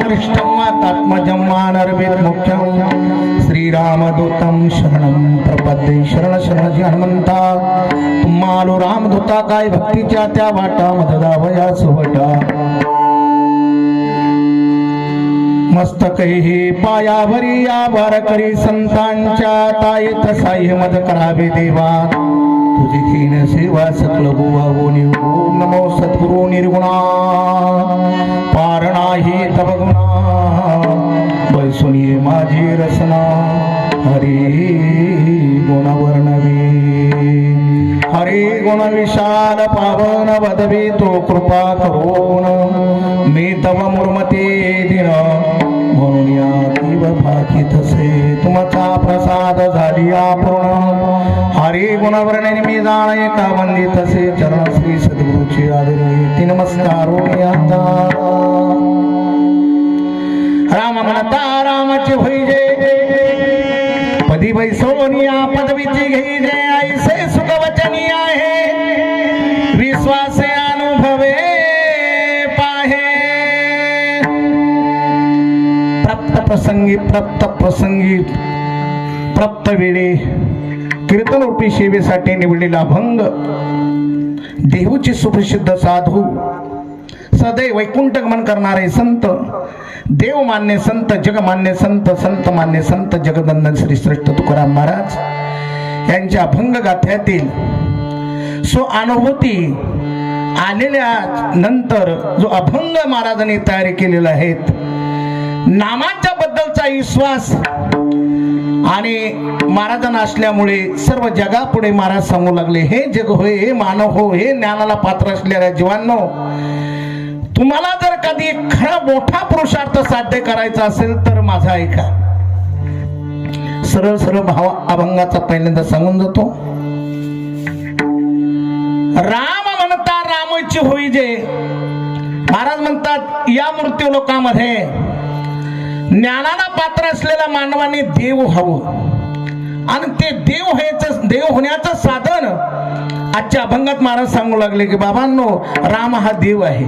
वरिष्ठं मातात्मजं मानरवेद मुख्यं श्रीरामदूतं शरणं प्रपद्ये शरण शरणजी हनुमंता तुम्हालो रामदूता काय भक्तीच्या त्या वाटा मददावया सुवटा मस्तकैहि पायावरी आभार करी संतांच्या तायत साह्य मद करावे देवा तुझी खीन सेवा सकल भुवावोनी ओम नमो सद्गुरु निर्गुणा पारणाही तव गुणा बैसुनी माझी रसना हरी गुण वर्णवी हरी गुण विशाल पावन वदवी तो कृपा करून मी तव मूर्मते दिन म्हणून या तीव भाकित से तुमचा प्रसाद झाली पूर्ण हरी गुण वर्णने मी जाण एका वंदित से चरण श्री सद्गुरुची आदरी नमस्कार राम म्हणता रामाचे होई जय पदी बैसोनिया पदवीची घेई जय ऐसे सुख वचनी आहे विश्वासे अनुभवे पाहे प्रप्रसंगी प्राप्त वेळे कीर्तन रूपी सेवेसाठी निवडलेला अभंग देहूची सुप्रसिद्ध साधू सदैव वैकुंठ गमन करणारे संत देव मान्य संत जगमान्य संत संत मान्य संत जगदंदन श्री श्रेष्ठ तुकाराम महाराज यांच्या अभंग गाथ्यातील सो अनुभूती आलेल्या नंतर जो अभंग महाराजांनी तयारी केलेला आहे नामाच्या बद्दलचा विश्वास आणि महाराजांना असल्यामुळे सर्व जगापुढे महाराज सांगू लागले हे जग होय हे मानव हो हे ज्ञानाला पात्र असलेल्या जीवांनो तुम्हाला जर कधी खरा मोठा पुरुषार्थ साध्य करायचा असेल तर माझा ऐका सरळ सरळ भाव अभंगाचा पहिल्यांदा सांगून जातो राम म्हणता रामाची होई जे महाराज म्हणतात या मृत्यू लोकांमध्ये ज्ञानाला पात्र असलेल्या मानवाने देव हवं आणि ते देव होण्याचं साधन आजच्या अभंगात महाराज सांगू लागले की बाबांनो राम हा देव आहे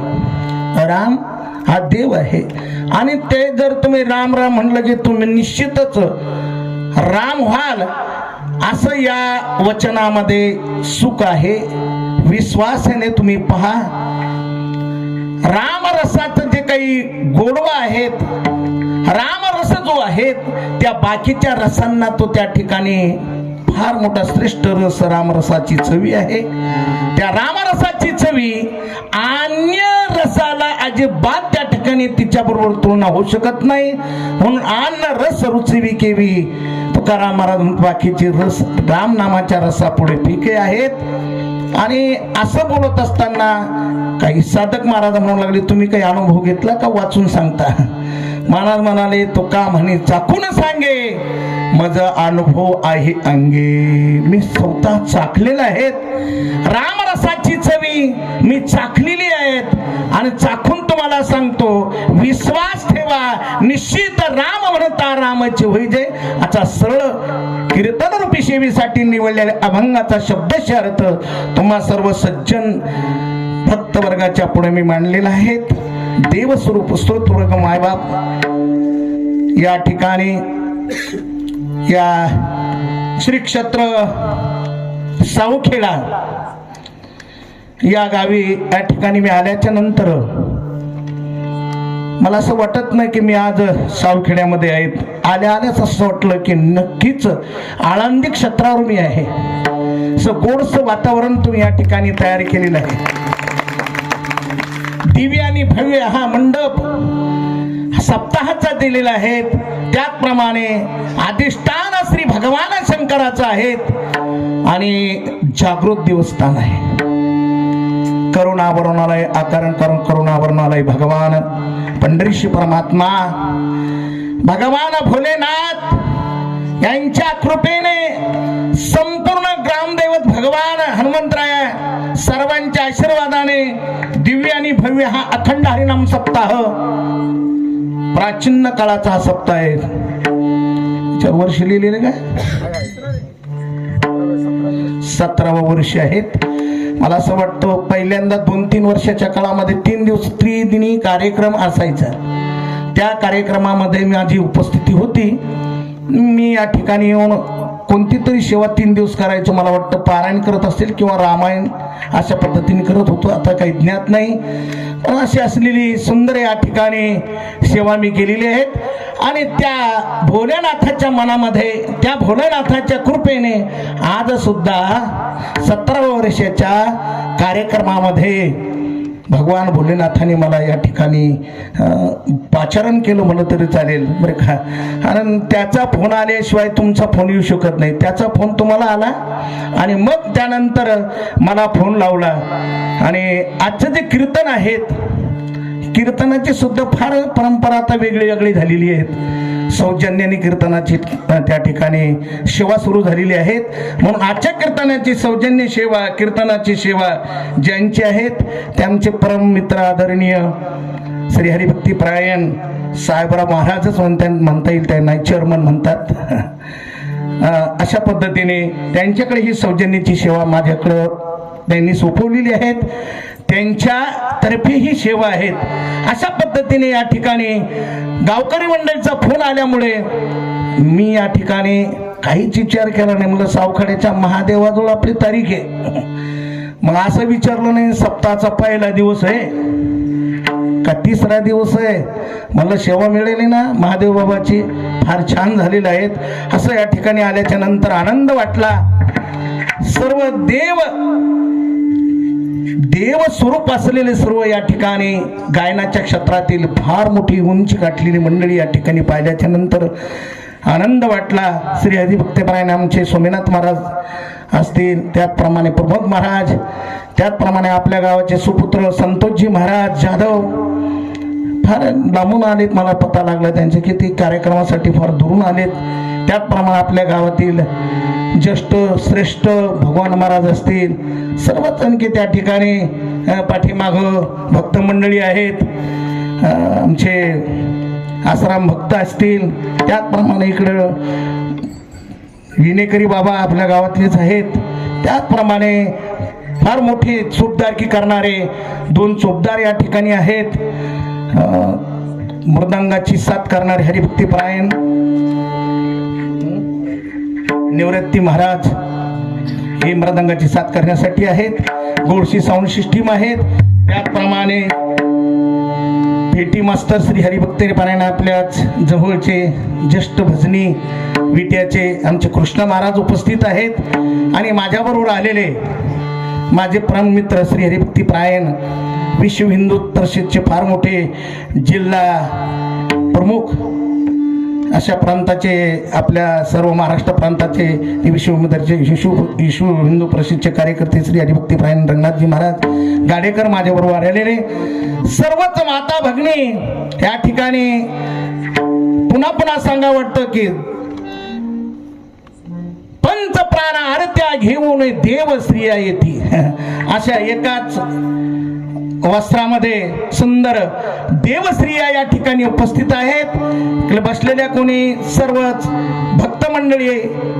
राम हा देव आहे आणि ते जर तुम्ही राम राम म्हणलं की तुम्ही निश्चितच राम व्हाल असं या वचनामध्ये सुख आहे विश्वासाने तुम्ही पहा राम रसाचं जे काही गोडवा आहेत राम रस जो आहे त्या बाकीच्या रसांना तो त्या ठिकाणी फार मोठा श्रेष्ठ रस रामरसाची चवी आहे त्या रामरसाची चवी अन्य रसाला अजिबात त्या ठिकाणी तिच्या बरोबर तुलना होऊ शकत नाही म्हणून अन्न रस रुचवी केवी तुकाराम महाराज बाकीचे रस राम नामाच्या रसापुढे फिके आहेत आणि असं बोलत असताना काही साधक महाराज म्हणू लागले तुम्ही काही अनुभव घेतला का वाचून सांगता महाराज म्हणाले तो का म्हणे चाकून सांगे माझा अनुभव आहे अंगे मी स्वतः चाखलेला आहेत रामरसाची चवी मी चाखलेली आहेत आणि चाखून तुम्हाला सांगतो विश्वास ठेवा निश्चित राम म्हणता रामाची होई जे आता सरळ कीर्तन रूपी सेवेसाठी निवडलेल्या अभंगाचा शब्दशः अर्थ तुम्हा सर्व सज्जन भक्त वर्गाच्या पुढे मी मांडलेला आहे देव स्वरूप स्तोत्रवर्ग मायबाप या ठिकाणी या श्री क्षेत्र सावखेडा या गावी या ठिकाणी मी आल्याच्या नंतर मला असं वाटत नाही की मी आज सावखेड्यामध्ये आहे आल्याच असं वाटलं की नक्कीच आळंदी क्षेत्रावर मी आहे असं गोडसं वातावरण तुम्ही या ठिकाणी तयार केलेलं आहे दिव्य आणि भव्य हा मंडप सप्ताहाचा दिलेला आहे त्याचप्रमाणे अधिष्ठान श्री भगवान शंकराचा आहे आणि जागृत देवस्थान आहे करुणावरणालय आकारण करून करुणावरणालय भगवान पंढरीशी परमात्मा भगवान भोलेनाथ यांच्या कृपेने संपूर्ण ग्रामदैवत भगवान हनुमंतराय सर्वांच्या आशीर्वादाने दिव्य आणि भव्य हा अखंड हरिनाम सप्ताह प्राचीन काळाचा हा सप्ताह आहे वर्ष लिहिलेले काय 17वा वर्ष आहेत मला असं वाटतं पहिल्यांदा 2-3 वर्षाच्या काळामध्ये 3 दिवस त्रिदिनी कार्यक्रम असायचा त्या कार्यक्रमामध्ये माझी उपस्थिती होती. मी या ठिकाणी येऊन कोणती तरी सेवा 3 दिवस करायचं मला वाटतं, पारायण करत असेल किंवा रामायण अशा पद्धतीने करत होतो, आता काही ज्ञात नाही. पण अशी असलेली सुंदर या ठिकाणी सेवा मी केलेली आहेत आणि त्या भोलेनाथाच्या मनामध्ये, त्या भोलेनाथाच्या कृपेने आज सुद्धा 17व्या वर्षाच्या कार्यक्रमामध्ये भगवान भोलेनाथाने मला या ठिकाणी पाचारण केलं म्हणलं तरी चालेल बरं का. कारण त्याचा फोन आल्याशिवाय तुमचा फोन येऊ शकत नाही. त्याचा फोन तुम्हाला आला आणि मग त्यानंतर मला फोन लावला. आणि आजचं जे कीर्तन आहेत, कीर्तनाची सुद्धा फार परंपरा आता वेगळी वेगळी झालेली आहेत. सौजन्याने कीर्तनाची त्या ठिकाणी सेवा सुरू झालेली आहेत. म्हणून आजच्या कीर्तनाची सौजन्य सेवा, कीर्तनाची सेवा ज्यांची आहेत त्यांचे परम मित्र आदरणीय श्री हरिभक्ती परायण साहेबराव महाराजच म्हणता येईल, त्यांना चेअरमन म्हणतात. अशा पद्धतीने त्यांच्याकडे ही सौजन्याची सेवा माझ्याकडं त्यांनी सोपवलेली आहेत. त्यांच्यातर्फे ही सेवा आहेत. अशा पद्धतीने या ठिकाणी गावकरी मंडळीचा फोन आल्यामुळे मी या ठिकाणी काहीच विचार केला नाही. मला सावखेड्याच्या महादेवाजवळ आपली तारीख आहे. मग असं विचारलं नाही सप्ताहाचा पहिला दिवस आहे का 3रा दिवस आहे. मला सेवा मिळाली ना महादेव बाबाची, फार छान झालेलं आहेत. असं या ठिकाणी आल्याच्या नंतर आनंद वाटला. सर्व देव स्वरूप असलेले सर्व या ठिकाणी गायनाच्या क्षेत्रातील फार मोठी उंची गाठलेली मंडळी या ठिकाणी पाहिल्याच्या नंतर आनंद वाटला. श्री हरिभक्तपरायण आमचे सोमेनाथ महाराज असतील, त्याचप्रमाणे प्रमोद महाराज, त्याचप्रमाणे आपल्या गावाचे सुपुत्र संतोषजी महाराज जाधव फार लांबून आलेत. मला पता लागला त्यांचे की ते कार्यक्रमासाठी फार दुरून आलेत. त्याचप्रमाणे आपल्या गावातील ज्येष्ठ श्रेष्ठ भगवान महाराज असतील, सर्वच आणखी त्या ठिकाणी पाठीमाग भक्त मंडळी आहेत. आमचे आसाराम भक्त असतील, त्याचप्रमाणे इकडं विनेकरी बाबा आपल्या गावातलेच आहेत. त्याचप्रमाणे फार मोठे चोपदारकी करणारे 2 चोपदार या ठिकाणी आहेत. मृदंगाची साथ करणारे हरिभक्ती परायण निवृत्ती महाराज हे मृदंगाची साथ करण्यासाठी आहेत. गोडशी साऊंड सिस्टीम आहेत. त्याचप्रमाणे पेटी मास्टर श्री हरिभक्ती परायण आपल्याच जवळचे ज्येष्ठ भजनी विट्याचे आमचे कृष्ण महाराज उपस्थित आहेत. आणि माझ्याबरोबर आलेले माझे परम मित्र श्री हरिभक्ती परायण विश्व हिंदू परिषदचे फार मोठे जिल्हा प्रमुख अशा प्रांताचे, आपल्या सर्व महाराष्ट्र प्रांताचे विश्व हिंदू परिषदचे कार्यकर्ते श्री हरिभक्ती परायण रंगनाथजी महाराज गाडेकर माझ्याबरोबर आलेले सर्वच माता भगिनी या ठिकाणी पुन्हा पुन्हा सांगा वाटतं की पंच प्राण आरत्या घेऊन देव स्त्रिया येती. अशा एकाच वस्त्रामध्ये सुंदर देवस्त्रिया या ठिकाणी उपस्थित आहेत. बसलेल्या कोणी सर्वच भक्त मंडळी,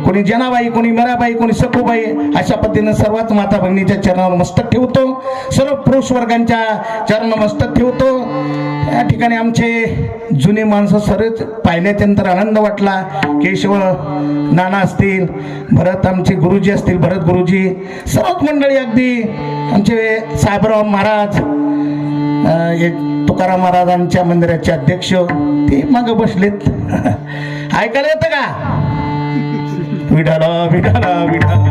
कोणी जनाबाई, कोणी मीराबाई, कोणी सखूबाई, अशा पद्धतीने सर्वच माता भगिनीच्या चरणावर मस्तक ठेवतो. सर्व पुरुष वर्गांच्या चरणावर मस्तक ठेवतो. या ठिकाणी आमचे जुने माणसं सर्वच पाहिल्यानंतर आनंद वाटला. केशव नाना असतील, भरत आमचे गुरुजी असतील, भरत गुरुजी, सर्वच मंडळी, अगदी आमचे साहेबराव महाराज, एक तुकाराम महाराजांच्या मंदिराचे अध्यक्ष ते मागे बसलेत. ऐकायला येतं का? विठाला विठाला विठाला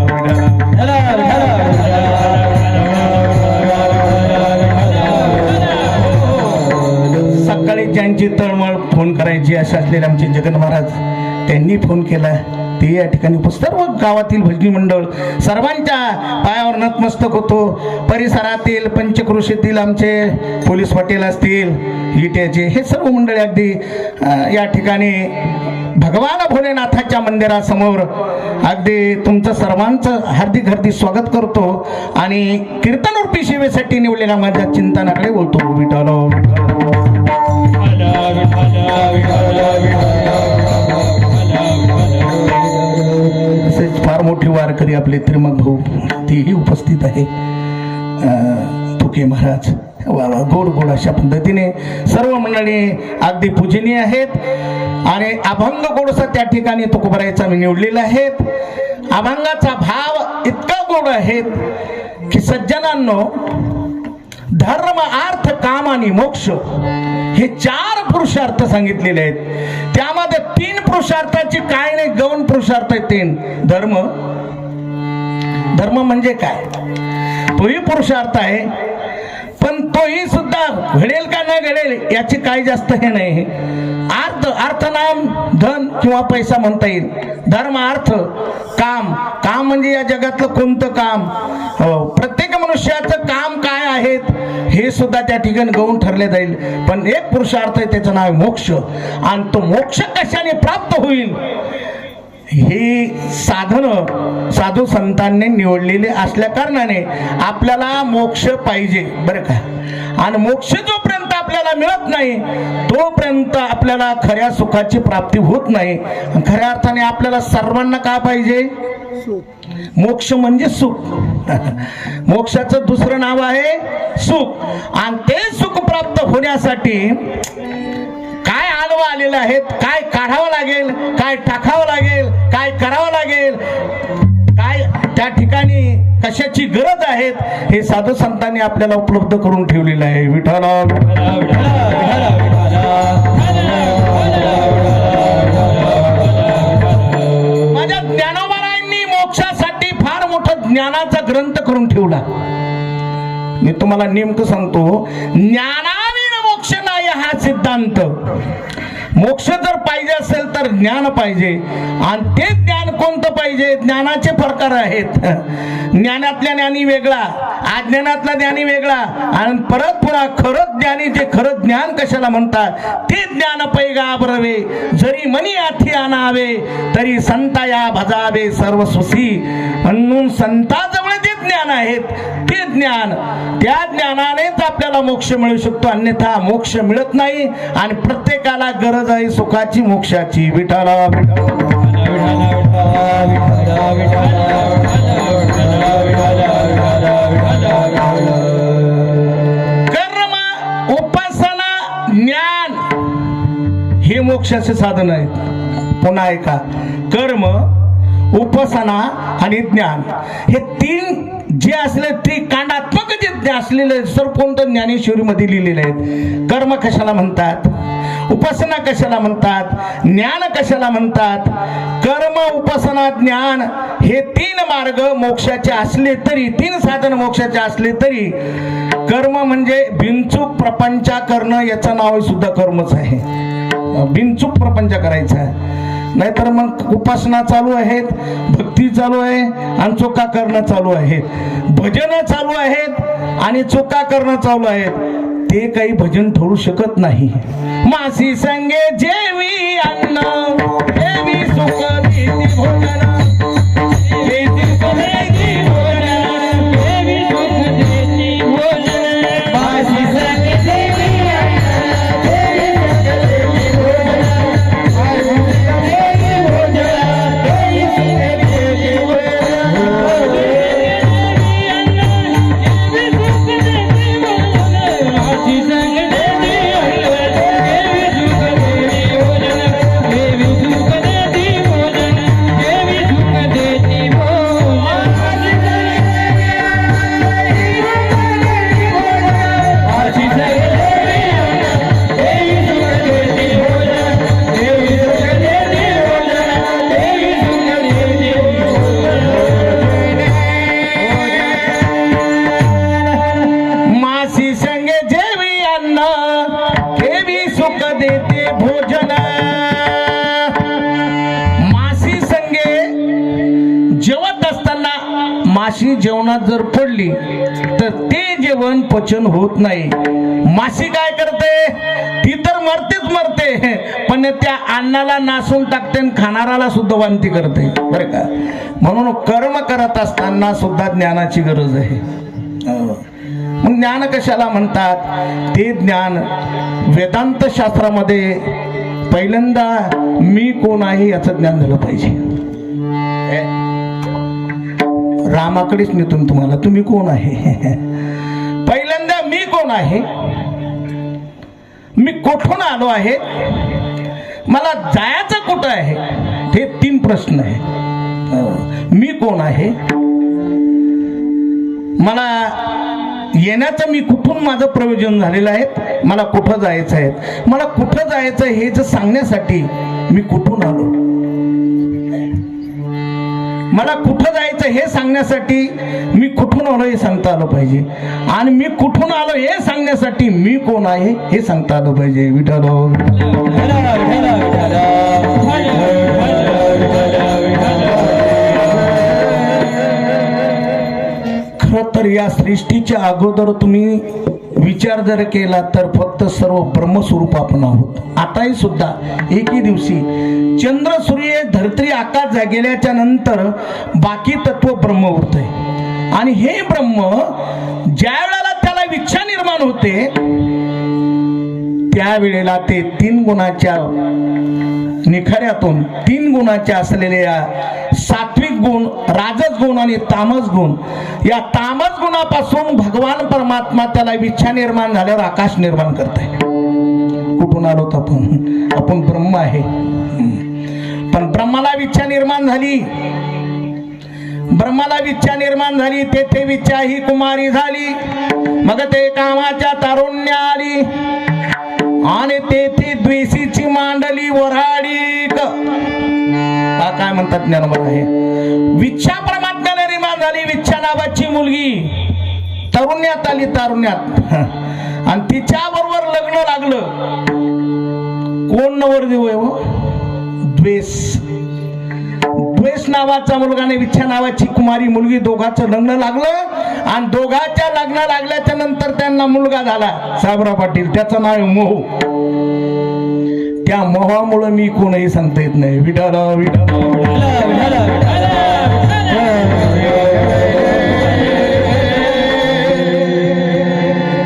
सकाळी ज्यांची तळमळ फोन करायची अशा असलेले आमचे जगन महाराज, त्यांनी फोन केला. ते या ठिकाणी सर्व गावातील भजनी मंडळ सर्वांच्या पायावर नतमस्तक होतो. परिसरातील पंचक्रोशीतील आमचे पोलीस पाटील असतील, विट्याचे, हे सर्व मंडळी अगदी या ठिकाणी भगवान भोलेनाथाच्या मंदिरासमोर अगदी तुमचं सर्वांचं हार्दिक हार्दिक स्वागत करतो. आणि कीर्तनरूपी सेवेसाठी निवडलेल्या माझ्या चिंतनाकडे बोलतो. विठालो तसेच फार मोठे वारकरी आपले त्रिमक भाऊ तेही उपस्थित आहे, तुके महाराज, वा वा, गोड गोड अशा पद्धतीने सर्व मंडळी अगदी पूजनीय आहेत. आणि अभंग गोडसा त्या ठिकाणी तुकोबरायचा मी निवडलेला आहे. अभंगाचा भाव इतका गोड आहे की सज्जनांनो, धर्म अर्थ काम आणि मोक्ष हे 4 पुरुषार्थ सांगितलेले आहेत. त्यामध्ये 3 पुरुषार्थाची काय नाही, गौण पुरुषार्थ आहे 3. धर्म म्हणजे काय, तोही पुरुषार्थ आहे, पण तोही सुद्धा घडेल का न घडेल याची काही जास्त हे नाही. अर्थ नाम धन किंवा पैसा म्हणता येईल. धर्म अर्थ काम म्हणजे या जगातलं कोणतं काम, प्रत्येक मनुष्याचं काम काय आहेत हे सुद्धा त्या ठिकाणी गौण ठरले जाईल. पण एक पुरुषार्थ आहे, त्याचं नाव मोक्ष. आणि तो मोक्ष कशाने प्राप्त होईल हे साधन साधू संतांनी निवडलेले असल्या कारणाने आपल्याला मोक्ष पाहिजे बरं का. आणि मोक्ष जोपर्यंत आपल्याला मिळत नाही तोपर्यंत आपल्याला खऱ्या सुखाची प्राप्ती होत नाही. खऱ्या अर्थाने आपल्याला सर्वांना काय पाहिजे, मोक्ष म्हणजे सुख. मोक्षाचं दुसरं नाव आहे सुख. आणि ते सुख प्राप्त होण्यासाठी काय आडवं आलेलं आहेत, काय काढावं लागेल, काय टाकावं लागेल, काय करावं लागेल, काय त्या ठिकाणी कशाची गरज आहे हे साधू संतांनी आपल्याला उपलब्ध करून ठेवलेलं आहे. विठ्ठला माझ्या ज्ञानोबारायांनी मोक्षासाठी फार मोठा ज्ञानाचा ग्रंथ करून ठेवला. मी तुम्हाला नेमकं सांगतो, ज्ञानाविना मोक्ष नाही हा सिद्धांत. मोक्ष जर पाहिजे असेल तर ज्ञान पाहिजे. आणि ते ज्ञान कोणतं पाहिजे, ज्ञानाचे प्रकार आहेत. ज्ञानातल्या ज्ञानी वेगळा, अज्ञानातला ज्ञानी वेगळा. आणि परत पुन्हा खरं ज्ञानी, जे खरं ज्ञान कशाला म्हणतात, ते ज्ञान पैगा बरवे जरी मनी आठी आणावे तरी संताया भजावे सर्व सुसी. म्हणून संताजवळ जे ज्ञान आहेत ते ज्ञान, त्या ज्ञानानेच आपल्याला मोक्ष मिळू शकतो. अन्यथा मोक्ष मिळत नाही. आणि प्रत्येकाला गरज आहे सुखाची, मोक्षाची. विठ्ठला कर्म उपासना ज्ञान हे मोक्षाचे साधन आहेत. पुन्हा ऐका, कर्म उपासना आणि ज्ञान हे 3 जे असले त्रिकांडात्मक जे असलेले सर्व कोणतं ज्ञानेश्वरीमध्ये लिहिलेले आहेत. कर्म कशाला म्हणतात, उपासना कशाला म्हणतात, ज्ञान कशाला म्हणतात. कर्म उपासना ज्ञान हे 3 मार्ग मोक्षाचे असले तरी, 3 साधन मोक्षाचे असले तरी, कर्म म्हणजे बिनचूक प्रपंच करणं, याचं नाव सुद्धा कर्मच आहे. बिनचूक प्रपंच करायचा. नाहीतर मग उपासना चालू आहेत, भक्ती चालू आहे आणि चोका करणं चालू आहे, भजन चालू आहेत आणि चोका करणं चालू आहेत. ते काही भजन ठरू शकत नाही. मासी संगे जेवी अन्न देवी सुख देती भोजन, देती सुख देती भोजन, देवी सुख देती भोजन. मासी संगे जेवी अन्न देवी सुख देती भोजन, देवी भोजन, देवी सुख देती माशी जेवणात जर पडली तर ते जेवण पचन होत नाही. माशी काय करते, ती तर मरतेच मरते, पण त्या अन्नाला नासून टाकते आणि खाणाराला सुद्धा वांती करते बरं का. म्हणून कर्म करत असताना सुद्धा ज्ञानाची गरज आहे. मग ज्ञान कशाला म्हणतात, ते ज्ञान वेदांत शास्त्रामध्ये पहिल्यांदा मी कोण आहे याचं ज्ञान झालं पाहिजे. रामाकडेच नेतो तुम्हाला, तुम्ही कोण आहे. पहिल्यांदा मी कोण कोण आहे, मी कुठून आलो आहे, मला जायचं कुठं आहे, हे 3 प्रश्न आहे. मी कोण आहे, मला येण्याचं मी कुठून माझं प्रयोजन झालेलं आहे, मला कुठं जायचं आहे, मला कुठं जायचं हे जे सांगण्यासाठी मी कुठून आलो, मला कुठं जायचं हे सांगण्यासाठी मी कुठून आलो हे सांगता आलं पाहिजे. आणि मी कुठून आलो हे सांगण्यासाठी मी कोण आहे हे सांगता आलं पाहिजे. विठ्ठल खर तर या सृष्टीच्या अगोदर तुम्ही विचार जर केला तर फक्त सर्व ब्रह्मस्वरूप आपण आहोत. आताही सुद्धा एकी दिवशी चंद्र सूर्य धरती आकाश गेल्याच्या नंतर बाकी तत्व ब्रह्म उरते. आणि हे ब्रह्म ज्या वेळेला त्याला इच्छा निर्माण होते त्यावेळेला ते 3 गुणाच्या निखाऱ्यातून 3 गुणाचे असलेल्या सात्विक गुण, राजस गुण आणि तामस गुण, या तामस गुणापासून भगवान परमात्मा त्याला इच्छा निर्माण झाल्यावर आकाश निर्माण करत आहे. कुठून आलोत आपण, आपण ब्रह्म आहे. पण ब्रह्माला इच्छा निर्माण झाली, ब्रह्माला इच्छा निर्माण झाली, तेथे इच्छा ही कुमारी झाली, मग ते कामाच्या तारुण्य आली आणि तेथे द्वेषीची मांडली वराडी. काय म्हणतात ज्ञानोबा आहे, विच्छा परमात्म्याला निर्माण झाली, विच्छा नावाची मुलगी तरुण्यात आली, तारुण्यात, आणि तिच्या बरोबर लग्न लागलं. कोण नवरदेव आहे हो, द्वेष. द्वेष नावाचा मुलगा आणि विच्छा नावाची कुमारी मुलगी, दोघांचं लग्न लागलं आणि दोघांच्या लग्न लागल्याच्या नंतर त्यांना मुलगा झाला साबरा पाटील, त्याचं नाव मोह. त्या मोहामुळे मी कोणही सांगता येत नाही. विठ्ठल विठ्ठल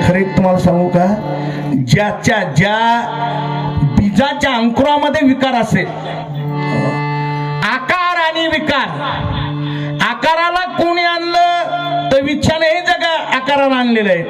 खरे तुम्हाला सांगू का, ज्या बीजाच्या अंकुरामध्ये विकार असेल, आकार आणि विकार, आकाराला कोणी आणलं तर विच्छाने हे जगा आकाराला आणलेलं आहे.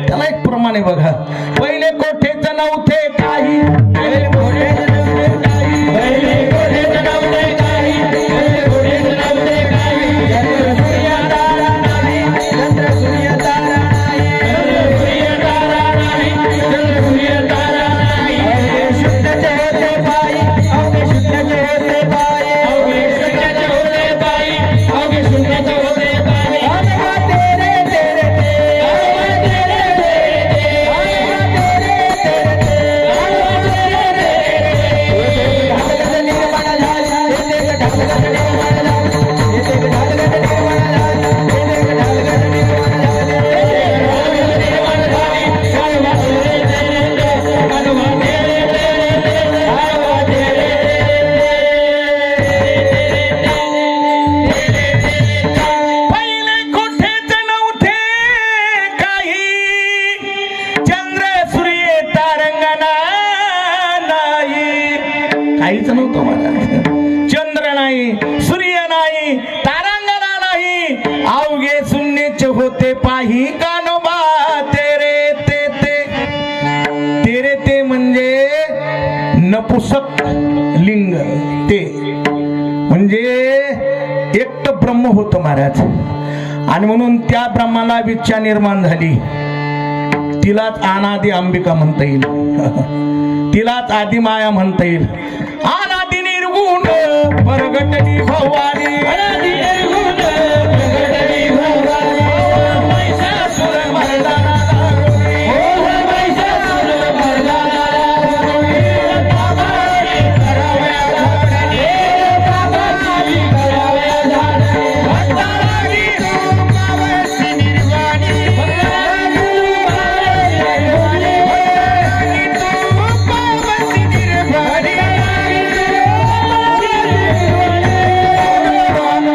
त्याला एक प्रमाणे बघा, पहिले कोठेच नव्हते काही, पहिले कोठेच नव्हते काही, पहिले कोठेच नव्हते काही, पहिले कोठेच नव्हते काही, चंद्र सूर्य तारा नाही, चंद्र सूर्य तारा नाही, चंद्र सूर्य तारा नाही, चंद्र सूर्य तारा नाही, अवघे शुद्धचे होते पायी, अवघे शुद्धचे होते पायी, अवघे शुद्धचे होते पायी, अवघे शुद्धचे होते पायी, अवघे तेरे तेरे ते, अवघे तेरे तेरे ते, अवघे तेरे तेरे ते, अवघे तेरे काहीच नव्हतं माझा. चंद्र नाही, सूर्य नाही, तारांगणा नाही, अवघे शून्यच होते पाही कानोबा. तेरे ते ते, तेरे ते म्हणजे नपुसक लिंग, ते म्हणजे एकटं ब्रह्म होतं महाराज. आणि म्हणून त्या ब्रह्माला इच्छा निर्माण झाली. तिलाच अनादि अंबिका म्हणता येईल, तिलाच आदिमाया म्हणता येईल. अनादि निर्गुण प्रगटली भवानी, अनादि निर्गुण प्रगटली भवानी, महिषासुर मर्दना दारुणी, महिषासुर मर्दना दारुणी, बाबाजी कराव्या धाडणी, बाबाजी कराव्या धाडणी, भक्तांनी रूपावशी निर्वाणी, भक्तांनी रूपावशी निर्वाणी.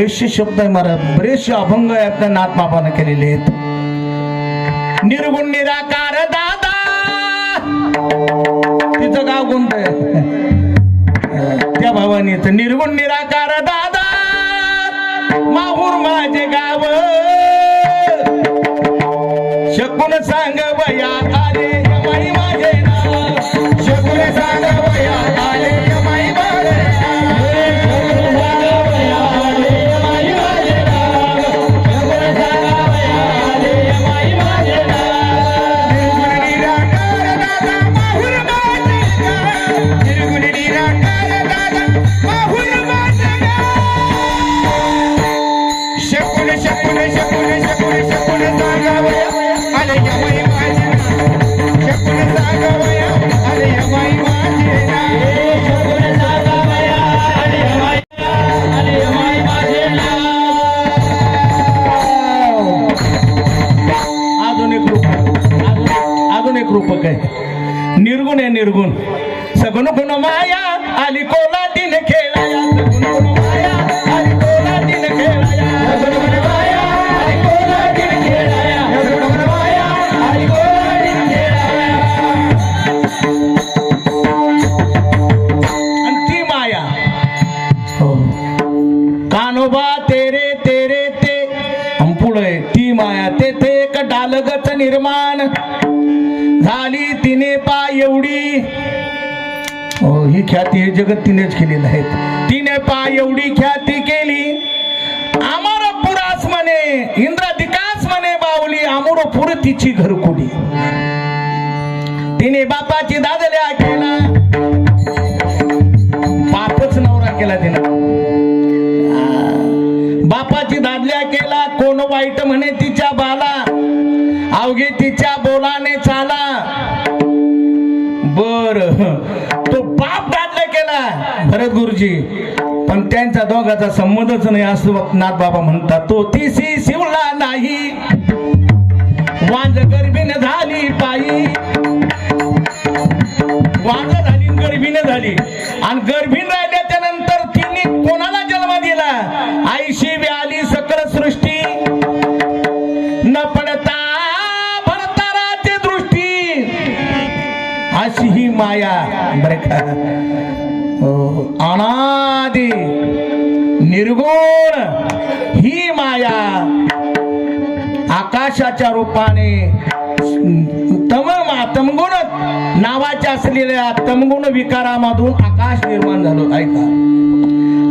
बरेचसे शब्द आहे महाराज, बरेचसे अभंग आहे आपल्या नाथबाबाने केलेले आहेत. निर्गुण निराकार दादा, तिचं गाव कोणतं आहे? त्या भावानी तर निर्गुण निराकार दादा माहूर माझे गाव, शकून सांग वया आले यमाई माझे नाव, शकून सांग वया आले यमाई माझे रूपक आहे. निर्गुण आहे निर्गुण. सगुण गुण माया आली कोलाटीने खेळाया, सगुण गुण माया आली कोलाटीने खेळाया, सगुण गुण माया आली कोलाटीने खेळाया, सगुण गुण माया आली कोलाटीने खेळाया. आणि ती माया कानोबा तेरे तेरे ते पुढे ती माया तेथे एक डालगच निर्माण झाली, तिने पाय एवढी. ही ख्याती हे जगत तिनेच केलेलं आहे. तिने पाय एवढी ख्याती केली, अमरपुरास म्हणे इंद्राधिकास म्हणे बावली, अमरपुर तिची घरकुली. तिने बापाची दादल्या केला, बापच नवरा केला तिने. बापाची दादल्या केला, कोण वाईट म्हणे तिच्या बाला, अवघे तिच्या बोलाने चाला. बर तो बाप दादल्या केला भरत गुरुजी, पण त्यांचा दोघाचा संबंधच नाही असं नाथ बाबा म्हणतात. तो तिसी शिवला नाही, वांज गर्भीन झाली पायी, वांज झाली गर्भीन झाली, आणि गर्भीन राहिल्याच्या नंतर तिने कोणाला जन्म दिला? आईशी व्याली सकळ सृष्टी, न पडता अशी ही माया. बरे का अनादि निर्गुण ही माया आकाशाच्या रूपाने तमगुण नावाच्या असलेल्या तमगुण विकारामधून आकाश निर्माण झालं. ऐका,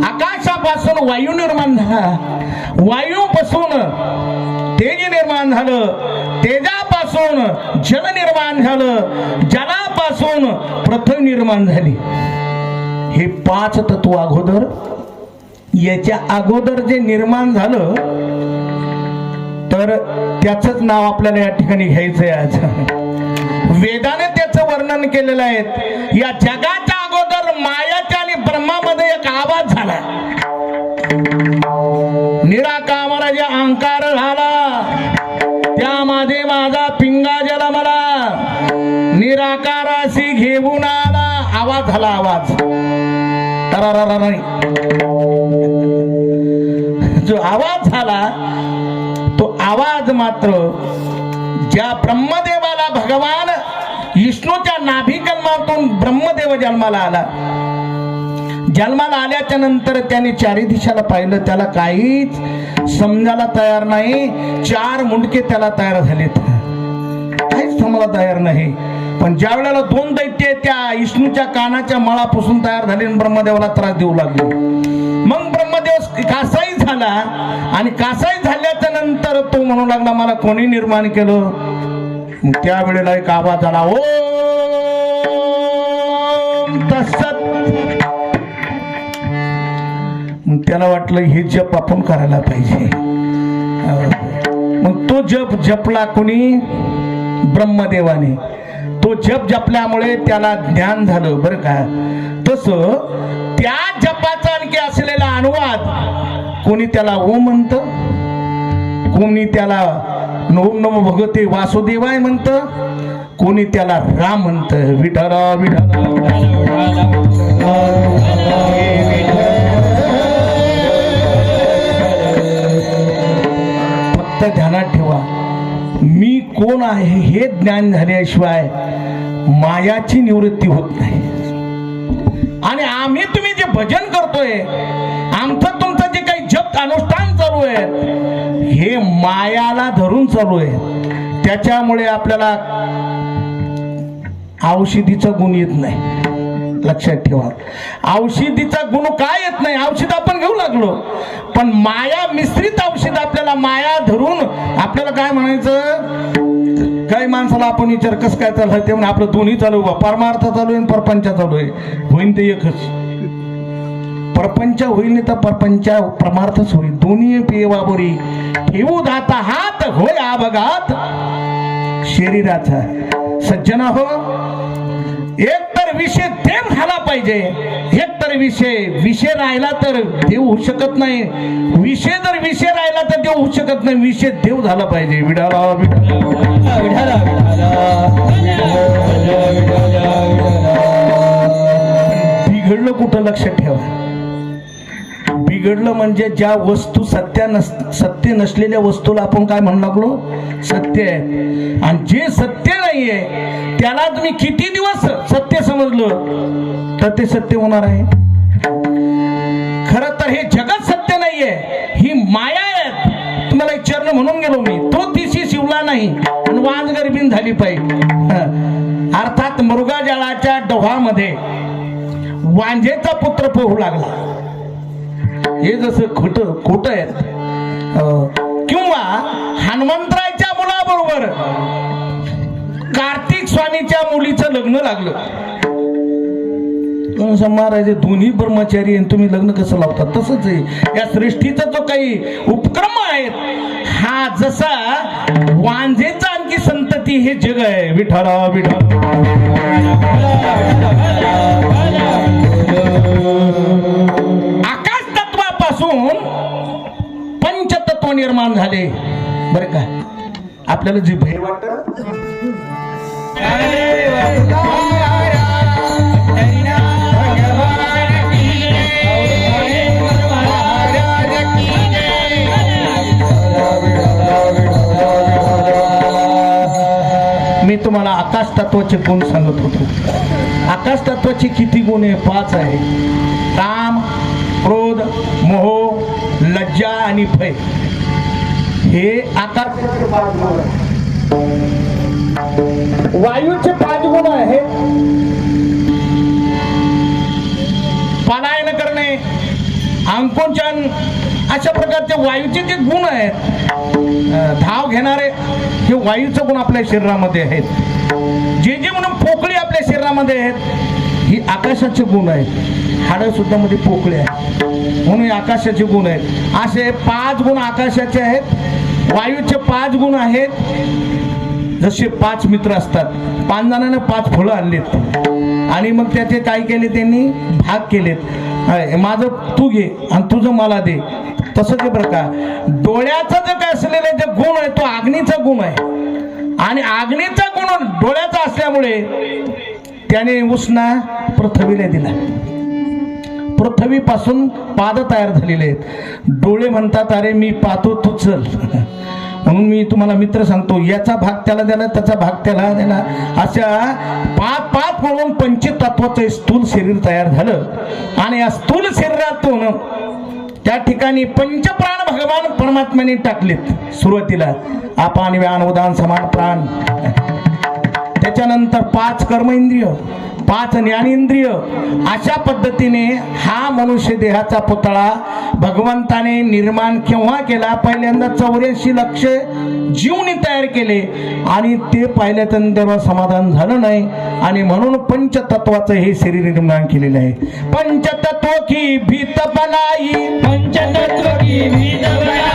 आकाशापासून वायू निर्माण झाला, वायूपासून तेज निर्माण झालं, तेजापासून जल निर्माण झालं, जलापासून पृथ्वी निर्माण झाली. हे पाच तत्व अगोदर, याच्या अगोदर जे निर्माण झालं तर त्याचंच नाव आपल्याला या ठिकाणी घ्यायचंय. आज वेदाने त्याचं वर्णन केलेलं आहे. या जगाच्या अगोदर मायाच्या आणि ब्रह्मामध्ये एक आवाज झाला, निराकामरा जे अहंकार झाला, त्यामध्ये माझा पिंगा जला मला, निराकाराशी घेऊन आला. आवाज झाला, आवाज नाही, जो आवाज झाला तो आवाज मात्र ज्या ब्रह्मदेवाला भगवान विष्णूच्या नाभी कलमातून ब्रह्मदेव जन्माला आला. जन्माला आल्याच्या नंतर त्याने चारी दिशाला पाहिलं, त्याला काहीच समजायला तयार नाही. चार मुंडके त्याला तयार झालेत, काहीच समजायला तयार नाही. पण ज्या वेळेला दोन दैत्य त्या विष्णूच्या कानाच्या मळापासून तयार झाले आणि ब्रह्मदेवाला त्रास देऊ लागले. मग ब्रह्मदेव कासाई झाला, आणि कासाई झाल्याच्या नंतर तो म्हणू लागला मला कोणी निर्माण केलं. मग त्यावेळेला एक आवाज आला, ओम तत्सत. त्याला वाटलं हे जप आपण करायला पाहिजे. मग तो जप जपला कोणी? ब्रह्मदेवाने. तो जप जपल्यामुळे त्याला ज्ञान झालं. बरं का, तसं त्या जपाचा आणखी असलेला अनुवाद कोणी त्याला ओम म्हणत, कोणी त्याला ओम नमो भगवते वासुदेवाय म्हणत, कोणी त्याला राम म्हणत. विठ्ठल विठ्ठल एकदा ध्यानात ठेवा, मी कोण आहे हे ज्ञान झाल्याशिवाय मायाची निवृत्ती होत नाही. आणि आम्ही तुम्ही जे भजन करतोय, आमचं तुमचं जे काही जप अनुष्ठान चालू आहे, हे मायाला धरून चालू आहे. त्याच्यामुळे आपल्याला औषधीचा गुण येत नाही. लक्षात ठेवा, औषधीचा गुण काय येत नाही. औषध आपण घेऊ लागलो, पण माया मिश्रित औषध आपल्याला माया धरून आपल्याला काय म्हणायचं. काही माणसाला आपण विचार कसं काय चाललं, ते म्हणून आपलं दोन्ही चालू आहे, परमार्थ चालू आहे, परपंच चालू आहे. होईन ते एकच, परपंच होईल तर परपंच परमार्थच होईल. दोन्ही पेवाबरी ठेवू दाता हात होय अभगात शरीराचा. सज्जना हो, एक तर विषय देव झाला पाहिजे, एक तर विषय राहिला तर देव होऊ शकत नाही. विषय राहिला तर देव होऊ शकत नाही. विषय देव झाला पाहिजे. विडाला बिघडलं कुठं, लक्षात ठेवा. बिघडलं म्हणजे ज्या वस्तू सत्य नसलेल्या वस्तूला आपण काय म्हणू लागलो, सत्य आहे. आणि जे सत्य नाहीये त्याला तुम्ही किती दिवस सत्य समजलं तर ते सत्य होणार आहे. खर तर हे जगत सत्य नाहीये, ही माया आहे. तुम्हाला एक चरण म्हणून गेलो मी, तो दिशी शिवला नाही आणि वाज गर्भीन झाली पाहिजे. अर्थात मृगाजळाच्या डोहामध्ये वांजेचा पुत्र पोहू लागला. हे जसं खोट आहे. किंवा हनुमंतरायच्या मुलाबरोबर कार्तिक स्वामीच्या मुलीचं लग्न लागलं. महाराज दोन्ही ब्रह्मचारी आणि तुम्ही लग्न कसं लावता. तसंच आहे या सृष्टीचा जो काही उपक्रम आहे, हा जसा वांझेचा आणखी संतती हे जग आहे. विठाला विठा आकाश तत्वापासून पंचतत्व निर्माण झाले. बरं का, आपल्याला जी भय वाटत मी तुम्हाला आकाश तत्वाचे गुण सांगत होतो. आकाश तत्वाचे किती गुण आहे? 5 आहे. काम, क्रोध, मोह, लज्जा आणि भय. हे आकाशाचे 5 गुण आहेत. वायूचे 5 गुण आहेत. पलायन करणे, अंकुचन, अशा प्रकारचे वायूचे जे गुण आहेत, धाव घेणारे, हे वायूचे गुण आपल्या शरीरामध्ये आहेत. जे जे म्हणून पोकळी आपल्या शरीरामध्ये आहेत, ही आकाशाचे गुण आहेत. हाडं सुद्धा मध्ये पोकळी आहे म्हणून आकाशाचे गुण आहेत. असे 5 गुण आकाशाचे आहेत. वायूचे 5 गुण आहेत. जसे 5 मित्र असतात, 5 जणांना 5 फळं आणलीत आणि मग त्याचे काय केले, त्यांनी भाग केलेत. माझं तू घे आणि तुझं मला दे. तसं ते प्रकार डोळ्याचा जे काय असलेला जे गुण आहे, तो अग्नीचा गुण आहे. आणि अग्नीचा गुण डोळ्याचा असल्यामुळे त्याने उष्णा पृथ्वीला दिला. पृथ्वीपासून पाद तयार झालेले आहेत. डोळे म्हणतात अरे मी पाहतो, तू चल. म्हणून मी तुम्हाला मित्र सांगतो, याचा भाग त्याला द्याला, त्याचा भाग त्याला द्याला. अशा 5 म्हणून पंचतत्वाचं स्थूल शरीर तयार झालं. आणि या स्थूल शरीरातून त्या ठिकाणी पंचप्राण भगवान परमात्म्याने टाकलेत. सुरुवातीला अपान व्यान उदान समान प्राण, त्याच्यानंतर 5 कर्मेंद्रिय, 5 ज्ञानेंद्रिय. अशा पद्धतीने हा मनुष्य देहाचा पुतळा भगवंताने निर्माण केव्हा केला? पहिल्यांदा 84 लक्ष जीवनी तयार केले आणि ते पाहिल्यानंतर समाधान झालं नाही. आणि म्हणून पंचतत्वाचं हे शरीर निर्माण केलेलं आहे. पंचतत्व की भीत बनाई, पंचतत्व की भीत बनाई,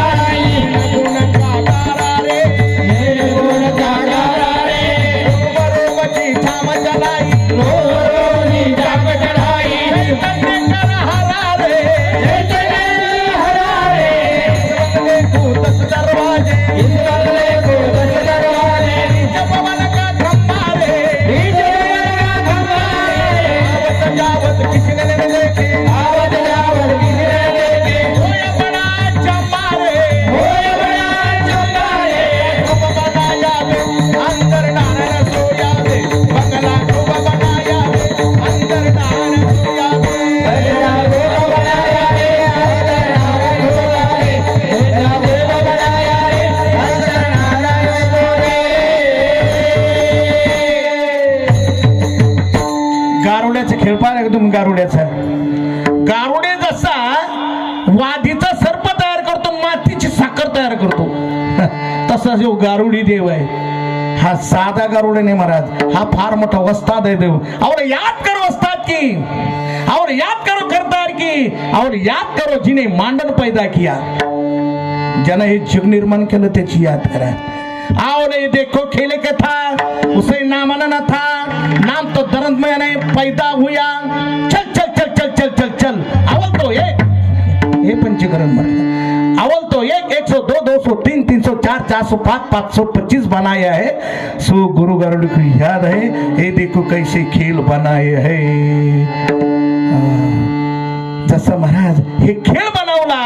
गारुड्याचा खेळ पाहिला का तुम्ही? गारुडे जसा वादीचा सर्प तयार करतो, मातीची साखर तयार करतो, तसा जो गारुडी देव आहे हा साधा गारुडे नाही महाराज, हा फार मोठा वस्ताद आहे देव. और याद करो वस्ताद की, और याद करो करतार की, और याद करो जिने मांडन पैदा किया, ज्यानं हे जग निर्माण केलं त्याची याद करा. आओ नहीं देखो खेले का था उसे नाम न था, नाम तो दर्द में नहीं पैदा हुआ, चल चल चल चल चल चल चल अवल तो एक, हे पंचकरण मर अवल तो एक, 102, 200, 300, 300, 400, 405, 525 बनाया है. सो गुरु गरुड़ को याद है, ये देखो कैसे खेल बनाए है. जसं महाराज हे खेळ बनवला,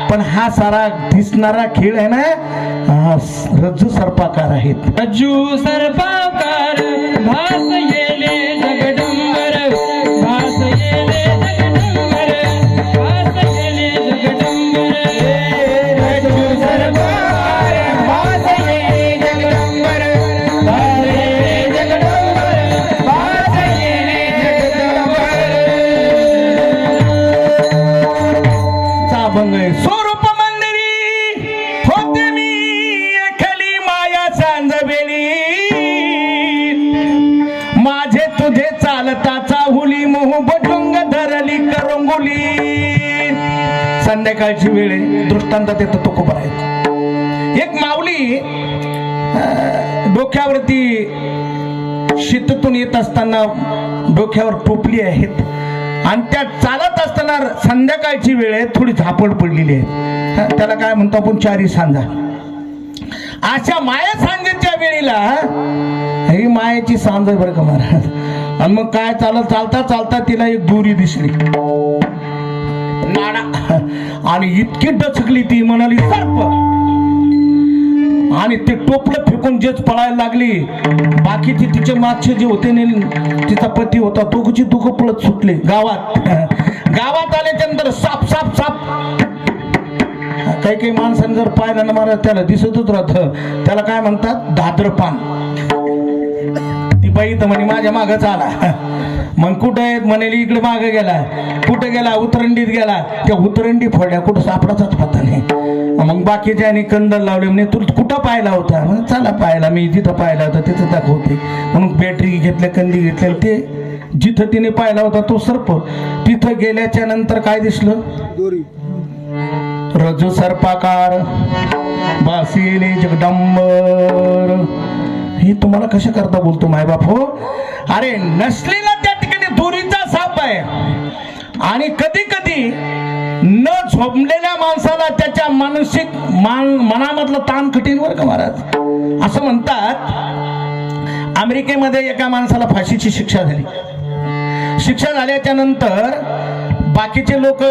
पण हा सारा दिसणारा खेळ आहे ना, हा रज्जू सर्पाकार आहेत. रज्जू सर्पाकार भास येले जगडंबर, भास येले जगडंबर, भास येले जगडंबर. रज्जू सर्पाकार भास येले जगडंबर, भास येले जगडंबर, भास येले जगडंबर. चाभंग स्वरूप मंदिरी होते मी खली माया सांजवेळी, माझे तुझे चालताचा हुली मोह बटुंग धरली करंगुली. संध्याकाळची वेळ आहे, दृष्टांतात येतो तो खूप आहे. एक माऊली डोक्यावरती शेतातून येत असताना डोक्यावर टोपली आहेत आणि त्या चालत असताना संध्याकाळची वेळ आहे, थोडी झापड पडलेली आहे, त्याला काय म्हणतो आपण चारी सांजा. अशा माया सांजेच्या वेळेला ही मायाची सांज आहे बरं का महाराज. आणि मग काय चालता चालता तिला एक दोरी दिसली नाडा, आणि इतकी डचकली ती, म्हणाली सर्प, आणि ते टोपलं फेकून जेच पळायला लागली. बाकीचे तिचे मागचे जे होते ने तिचा पती होता दोघची दुःख पळत सुटले गावात. गावात आल्याच्या नंतर साप साप साप, काही काही माणसांनी जर पाहिलं ना महाराज त्याला दिसतच राहत, त्याला काय म्हणतात दाद्रपान. ती बाई तर म्हणे माझ्या मागच आला. मग कुठे आहेत म्हणाली, इकडे मागे गेला. कुठे गेला? उतरंडीत गेला. त्या उतरंडी फोडल्या, कुठं सापडाचाच पत्ता नाही. मग बाकीच्यानी कंदल लावले, म्हणे तू कुठं पाहिला होता? मग चला पाहिला, मी जिथं पाहिला होता तिथं दाखवते. म्हणून बॅटरी घेतल्या, कंदी घेतल्या, ते जिथं तिने पाहिला होता तो सर्प तिथं गेल्याच्या नंतर काय दिसलं? दोरी. रज्जू सर्पाकार बासिले जगदंबर. हे तुम्हाला कशा करता बोलतो मायबाप हो? अरे नसलेला त्या ठिकाणी दोरीचा साप आहे, आणि कधी कधी न झोपलेल्या माणसाला त्याच्या मानसिक मनामधलं ताण कठीण वर का महाराज. असं म्हणतात अमेरिकेमध्ये एका माणसाला फाशीची शिक्षा झाली. शिक्षा झाल्याच्या नंतर बाकीचे लोक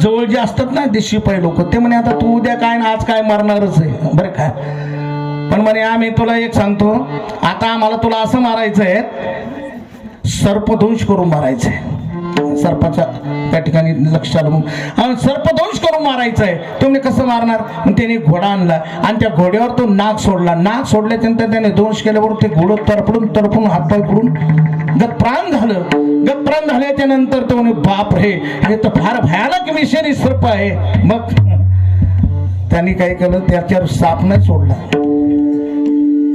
जवळ जे असतात ना ते शिपाई लोक, ते म्हणे आता तू उद्या काय ना आज काय मरणारच आहे बरं का. पण म्हणे आम्ही तुला एक सांगतो, आता आम्हाला तुला असं मारायचंय, सर्पदंश करून मारायचंय. सर्पाच्या त्या ठिकाणी लक्ष आलं, मग सर्पदंश करून मारायचंय. तुम्ही कसं मारणार? मग त्याने घोडा आणला आणि त्या घोड्यावर तो नाग सोडला. नाग सोडल्यानंतर त्याने दंश केल्यावर ते घोडं तडफडून हातपाय पडून गतप्राण झालं. गतप्राण झाल्याच्या नंतर तो म्हणे बाप रे, हे तर फार भयानक विषारी सर्प आहे. मग त्यांनी काय केलं, त्याच्यावर साप नाही सोडला,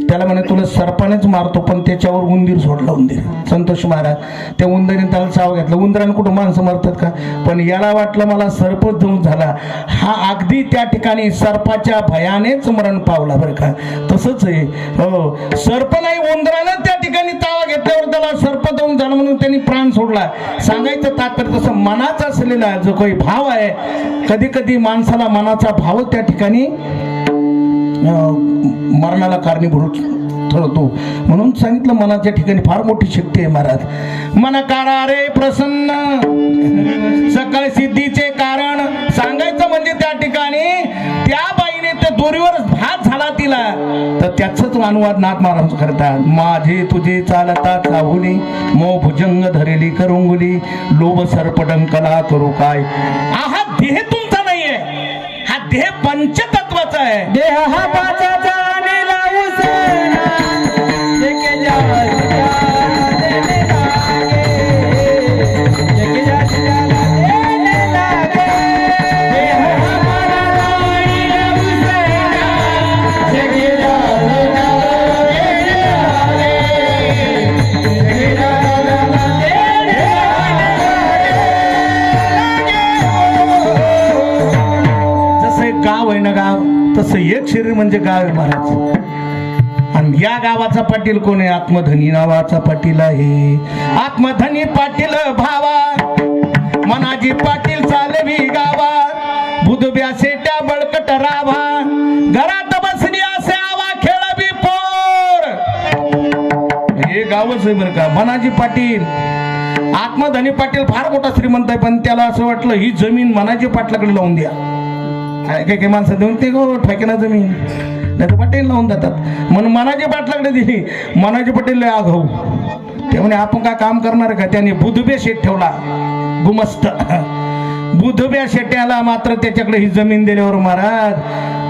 त्याला म्हणे तुला सर्पानेच मारतो, पण त्याच्यावर उंदीर सोडला. उंदीर संतोष महाराज त्या उंदराने त्याला चाव घेतला. उंदराने कुठं माणसं मारतात का? पण याला वाटलं मला सर्पच जाऊन झाला. हा अगदी त्या ठिकाणी सर्पाच्या भयानेच मरण पावला बरं का. तसंच आहे हो, सर्प नाही उंदरानं त्या ठिकाणी तावा घेतल्यावर त्याला सर्प जाऊन झाला म्हणून त्यांनी प्राण सोडला. सांगायचं तात्पर्य तसं मनाचा असलेला जो काही भाव आहे, कधी कधी माणसाला मनाचा भाव त्या ठिकाणी मरणाला कारणीभूत ठरतो. म्हणून सांगितलं मनाच्या ठिकाणी फार मोठी शक्ती आहे महाराज. मन काढा रे प्रसन्न सकळ सिद्धीचे कारण. सांगायचं म्हणजे त्या ठिकाणी त्या बाईने त्या दोरीवर भात झाला तिला, तर त्याच अनुवाद नाथ महाराज करतात. माझे तुझे चालता चाहुली मो भुजंग धरेली करंगुली लोभ सर्पडंकला करू काय. हा देह तुमचा नाहीये, हा देह पंचतत्वाचा आहे. देह हा पाचाचा आणि लावूस लेके जावा एक शरीर म्हणजे गाव आहे महाराज. आणि या गावाचा पाटील कोण आहे? आत्मधनी नावाचा पाटील आहे. आत्मधनी पाटील भावा, मनाजी पाटील चालवी गावा, बुधब्या सेट्या बळकट राभा, घरात बसली असे आवा खेळबी पोर. हे गावच आहे बरं का. मनाजी पाटील, आत्मधनी पाटील फार मोठा श्रीमंत आहे, पण त्याला असं वाटलं ही जमीन मनाजी पाटलाकडे लावून द्या. काही माणसं देऊन ते गो ठेकेना जमीन, नाही तर पाटील लावून देतात. म्हणून मनाजी पाटलाकडे दिली. मनाजी पाटील आघाऊ ते म्हणे आपण काय काम करणार का? त्याने बुधबे शेट ठेवला गुमस्त. बुधब्या शेट्याला मात्र त्याच्याकडे ही जमीन दिल्यावर महाराज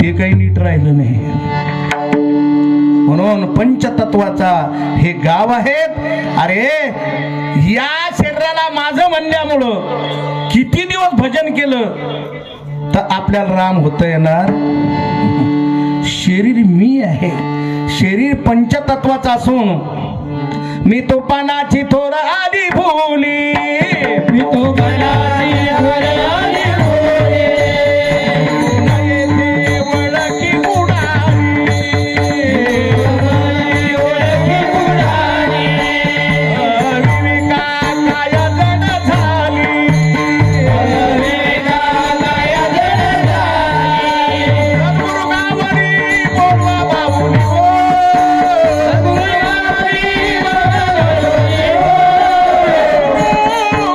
ते काही नीट राहिलं नाही. म्हणून पंचतत्वाचा हे गाव आहेत. अरे या शरीराला माझं म्हणण्यामुळं किती दिवस भजन केलं तर आपल्याला राम होता येणार. शरीर मी आहे. शरीर पंचतत्वाचा असून मी तो पानाची थोर आधी भूली, मी तो पानाची थोर आधी भूली, येथे ओळखी उडाली, ओळखी उडाली, विवेका काय जड झाली, विवेका काय जड झाली, सद्गुरु गावरी बोलवा बाबुली हो,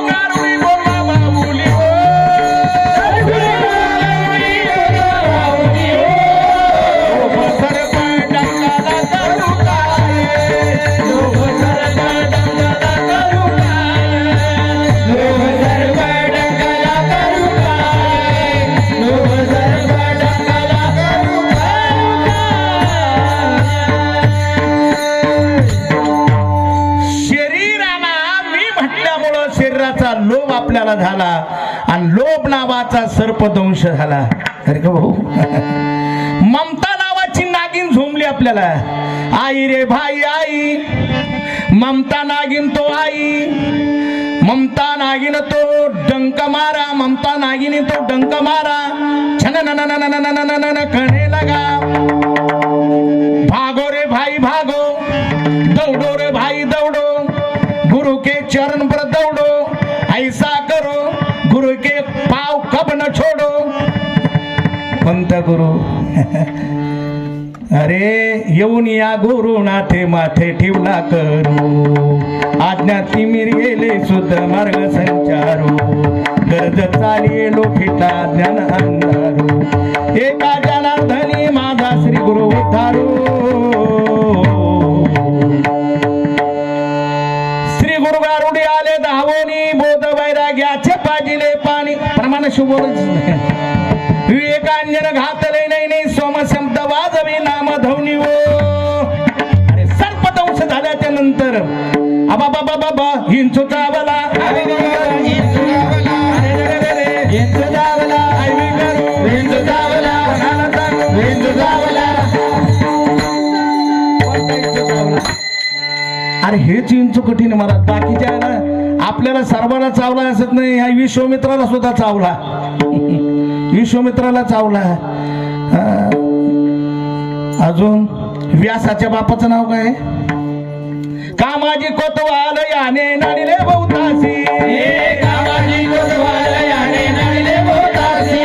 गारुडी बोलवा बाबुली हो, सरपा डंकाला करू काय, शरीराला मी म्हटल्यामुळं शरीराचा लोभ आपल्याला झाला आणि लोभ नावाचा सर्पदंश झाला. अरे का भाऊ, ममता नावाची नागिन झोंबली आपल्याला. आई रे भाई आई, ममता नागिन तो आई, ममता नागिन तो डंक मारा, ममता नागिनी तो डंक मारा, छन न न न न न न न न कहने लगा, भागो रे भाई भागो, दौड़ो रे भाई दौड़ो, गुरु के चरण पर दौड़ो, ऐसा करो गुरु के पाव कब न छोड़ो. कोणता गुरु? अरे येऊन या गुरुनाथे माथे ठेवला करू, आज्ञा तिमिर गेले सुद्ध मार्ग संचारू, गरज चाली लोफिटा ज्ञान अंधारू, एका जनार्दनी माझा श्री गुरु उद्धारू. श्री गुरु गारुडी आले धावोनी, बोध वैराग्याचे पाजिले पाणी. प्रमाण शुभोच विवेकांजन घातले नाही नाही, सोम शब्द वाजवी नाम धवनी हो. अरे सर्पदंश झाल्याच्या नंतर आबा बाबा बाबा हिंचू चावला, अरे हेच इंचू कठीण आहे महाराज. बाकीच्या ना आपल्याला सर्वांना चावला असत नाही, ह्या विश्वामित्राला सुद्धा चावला, विश्वामित्राला चावला. अजून व्यासाच्या बापाचं नाव काय? कामाजी कोतवाल याने नाडिले बहुतासी, कामाजी कोतवाल याने नाडिले बहुतासी,